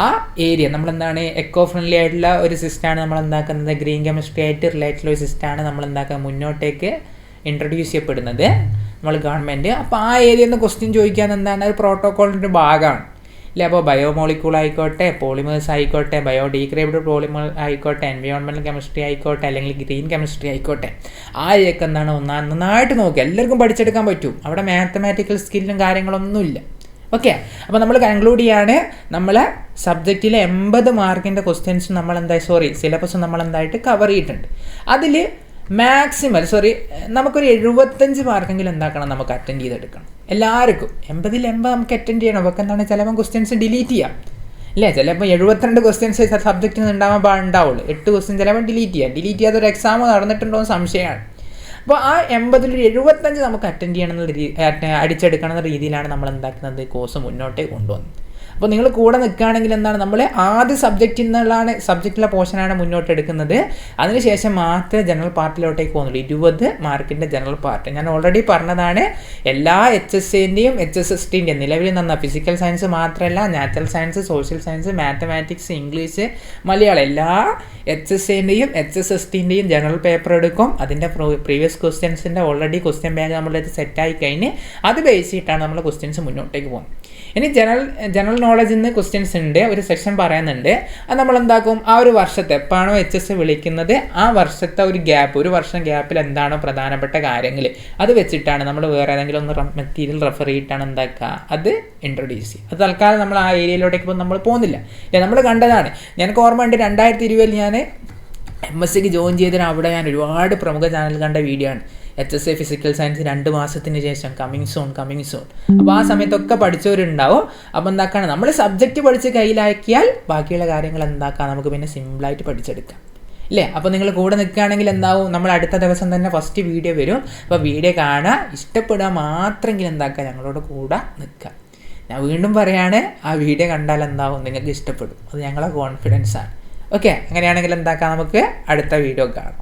ആ ഏരിയ നമ്മളെന്താണ് എക്കോ ഫ്രണ്ട്ലി ആയിട്ടുള്ള ഒരു സിസ്റ്റമാണ് നമ്മൾ എന്താക്കുന്നത്, ഗ്രീൻ കെമിസ്ട്രി ആയിട്ട് റിലേറ്റഡ് ഒരു സിസ്റ്റമാണ് നമ്മൾ എന്താക്കുക മുന്നോട്ടേക്ക് ഇൻട്രൊഡ്യൂസ് ചെയ്യപ്പെടുന്നത് നമ്മൾ ഗവൺമെൻറ്. അപ്പോൾ ആ ഏരിയയിൽ നിന്ന് ക്വസ്റ്റ്യൻ ചോദിക്കാൻ എന്താണ് ഒരു പ്രോട്ടോക്കോളിൻ്റെ ഒരു ഭാഗമാണ് ഇല്ലേ? അപ്പോൾ ബയോമോളിക്യൂൾ ആയിക്കോട്ടെ, പോളിമേഴ്സ് ആയിക്കോട്ടെ, ബയോഡീഗ്രേഡബിൾ പോളിമർ ആയിക്കോട്ടെ, എൻവയോൺമെൻറ്റൽ കെമിസ്ട്രി ആയിക്കോട്ടെ, അല്ലെങ്കിൽ ഗ്രീൻ കെമിസ്ട്രി ആയിക്കോട്ടെ, ആ ഏരിയക്ക് എന്താണ് നന്നായിട്ട് നോക്കുക. എല്ലാവർക്കും പഠിച്ചെടുക്കാൻ പറ്റും. അവിടെ മാത്തമാറ്റിക്കൽ സ്കില്ലും കാര്യങ്ങളൊന്നുമില്ല. ഓക്കെ, അപ്പോൾ നമ്മൾ കൺക്ലൂഡ് ചെയ്യാണ്, നമ്മളെ സബ്ജക്റ്റിലെ 80 മാർക്കിൻ്റെ ക്വസ്റ്റ്യൻസ് സിലബസ് നമ്മളെന്തായിട്ട് കവർ ചെയ്തിട്ടുണ്ട്. അതിൽ മാക്സിമം നമുക്കൊരു 75 മാർക്കെങ്കിലും എന്താക്കണം നമുക്ക് അറ്റൻഡ് ചെയ്തെടുക്കണം. എല്ലാവർക്കും 80 നമുക്ക് അറ്റൻഡ് ചെയ്യണം. നമുക്ക് എന്താണ് ചിലപ്പോൾ ക്വസ്റ്റ്യൻസ് ഡിലീറ്റ് ചെയ്യാം ഇല്ലേ, ചിലപ്പോൾ 72 ക്വസ്റ്റ്യൻസ് സബ്ജക്റ്റിൽ നിന്ന് ഉണ്ടാവുള്ളൂ, 8 ക്വസ്റ്റ്യൻ ചിലപ്പോൾ ഡിലീറ്റ് ചെയ്യാത്തൊരു എക്സാം നടന്നിട്ടുണ്ടോ എന്ന് സംശയമാണ്. അപ്പോൾ ആ 80-ൽ 75 നമുക്ക് അറ്റൻഡ് ചെയ്യണം എന്നുള്ള അടിച്ചെടുക്കണം എന്ന രീതിയിലാണ് നമ്മൾ എന്താക്കുന്നത് കോഴ്സ് മുന്നോട്ടേ കൊണ്ടുവന്നത്. അപ്പോൾ നിങ്ങൾ കൂടെ നിൽക്കുകയാണെങ്കിൽ എന്താണ്, നമ്മൾ ആദ്യ സബ്ജക്റ്റിലെ പോർഷനാണ് മുന്നോട്ട് എടുക്കുന്നത്. അതിനുശേഷം മാത്രമേ ജനറൽ പാർട്ടിലോട്ടേക്ക് പോകുന്നുള്ളൂ. 20 മാർക്കിൻ്റെ ജനറൽ പാർട്ട് ഞാൻ ഓൾറെഡി പറഞ്ഞതാണ്. എല്ലാ HSAൻ്റെയും HSSTൻ്റെയും നിലവിൽ നിന്ന ഫിസിക്കൽ സയൻസ് മാത്രമല്ല, natural science, social science, mathematics, English, Malayalam എല്ലാ HSAൻ്റെയും HSSTൻ്റെയും ജനറൽ പേപ്പർ എടുക്കും. അതിൻ്റെ പ്രീവിയസ് ക്വസ്റ്റ്യൻസിൻ്റെ ഓൾറെഡി ക്വസ്റ്റ്യൻ ബാങ്ക് നമ്മളത് സെറ്റായി കഴിഞ്ഞ് അത് ബേസ് ചെയ്തിട്ടാണ് നമ്മൾ ക്വസ്റ്റ്യൻസ് മുന്നോട്ടേക്ക് പോകുന്നത്. ഇനി ജനറൽ നോളജിൽ നിന്ന് ക്വസ്റ്റ്യൻസ് ഉണ്ട്, ഒരു സെക്ഷൻ പറയുന്നുണ്ട്. അത് നമ്മൾ എന്താക്കും, ആ ഒരു വർഷത്തെ എപ്പോഴാണോ HS വിളിക്കുന്നത് ആ വർഷത്തെ ഒരു വർഷം ഗ്യാപ്പിൽ എന്താണോ പ്രധാനപ്പെട്ട കാര്യങ്ങൾ അത് വെച്ചിട്ടാണ് നമ്മൾ വേറെ ഏതെങ്കിലും മെറ്റീരിയൽ റെഫർ ചെയ്തിട്ടാണ് എന്താക്കുക അത് ഇൻട്രൊഡ്യൂസ് ചെയ്യുക. അത് തൽക്കാലം നമ്മൾ ആ ഏരിയയിലോട്ടേക്ക് ഇപ്പോൾ നമ്മൾ പോകുന്നില്ല. നമ്മൾ കണ്ടതാണ്, ഞങ്ങൾക്ക് ഓർമ്മയുണ്ട് 2020 ഞാൻ MSCക്ക് ജോയിൻ ചെയ്തതിന് അവിടെ ഞാൻ ഒരുപാട് പ്രമുഖ ചാനൽ കണ്ട വീഡിയോ ആണ് HSA ഫിസിക്കൽ സയൻസ് 2 മാസത്തിന് ശേഷം കമ്മിങ് സൂൺ. അപ്പോൾ ആ സമയത്തൊക്കെ പഠിച്ചവരുണ്ടാവും. അപ്പോൾ എന്താക്കാണ്, നമ്മൾ സബ്ജക്റ്റ് പഠിച്ച് കയ്യിലാക്കിയാൽ ബാക്കിയുള്ള കാര്യങ്ങൾ എന്താക്കാം നമുക്ക് പിന്നെ സിമ്പിളായിട്ട് പഠിച്ചെടുക്കാം അല്ലേ. അപ്പോൾ നിങ്ങൾ കൂടെ നിൽക്കുകയാണെങ്കിൽ എന്താവും, നമ്മൾ അടുത്ത ദിവസം തന്നെ ഫസ്റ്റ് വീഡിയോ വരും. അപ്പോൾ വീഡിയോ കാണുക, ഇഷ്ടപ്പെടുക മാത്രമെങ്കിലും എന്താക്കുക ഞങ്ങളോട് കൂടെ നിൽക്കുക. ഞാൻ വീണ്ടും പറയാണ്, ആ വീഡിയോ കണ്ടാൽ എന്താവും നിങ്ങൾക്ക് ഇഷ്ടപ്പെടും, അത് ഞങ്ങളെ കോൺഫിഡൻസാണ്. ഓക്കെ, അങ്ങനെയാണെങ്കിൽ എന്താക്കാം നമുക്ക് അടുത്ത വീഡിയോ കാണാം.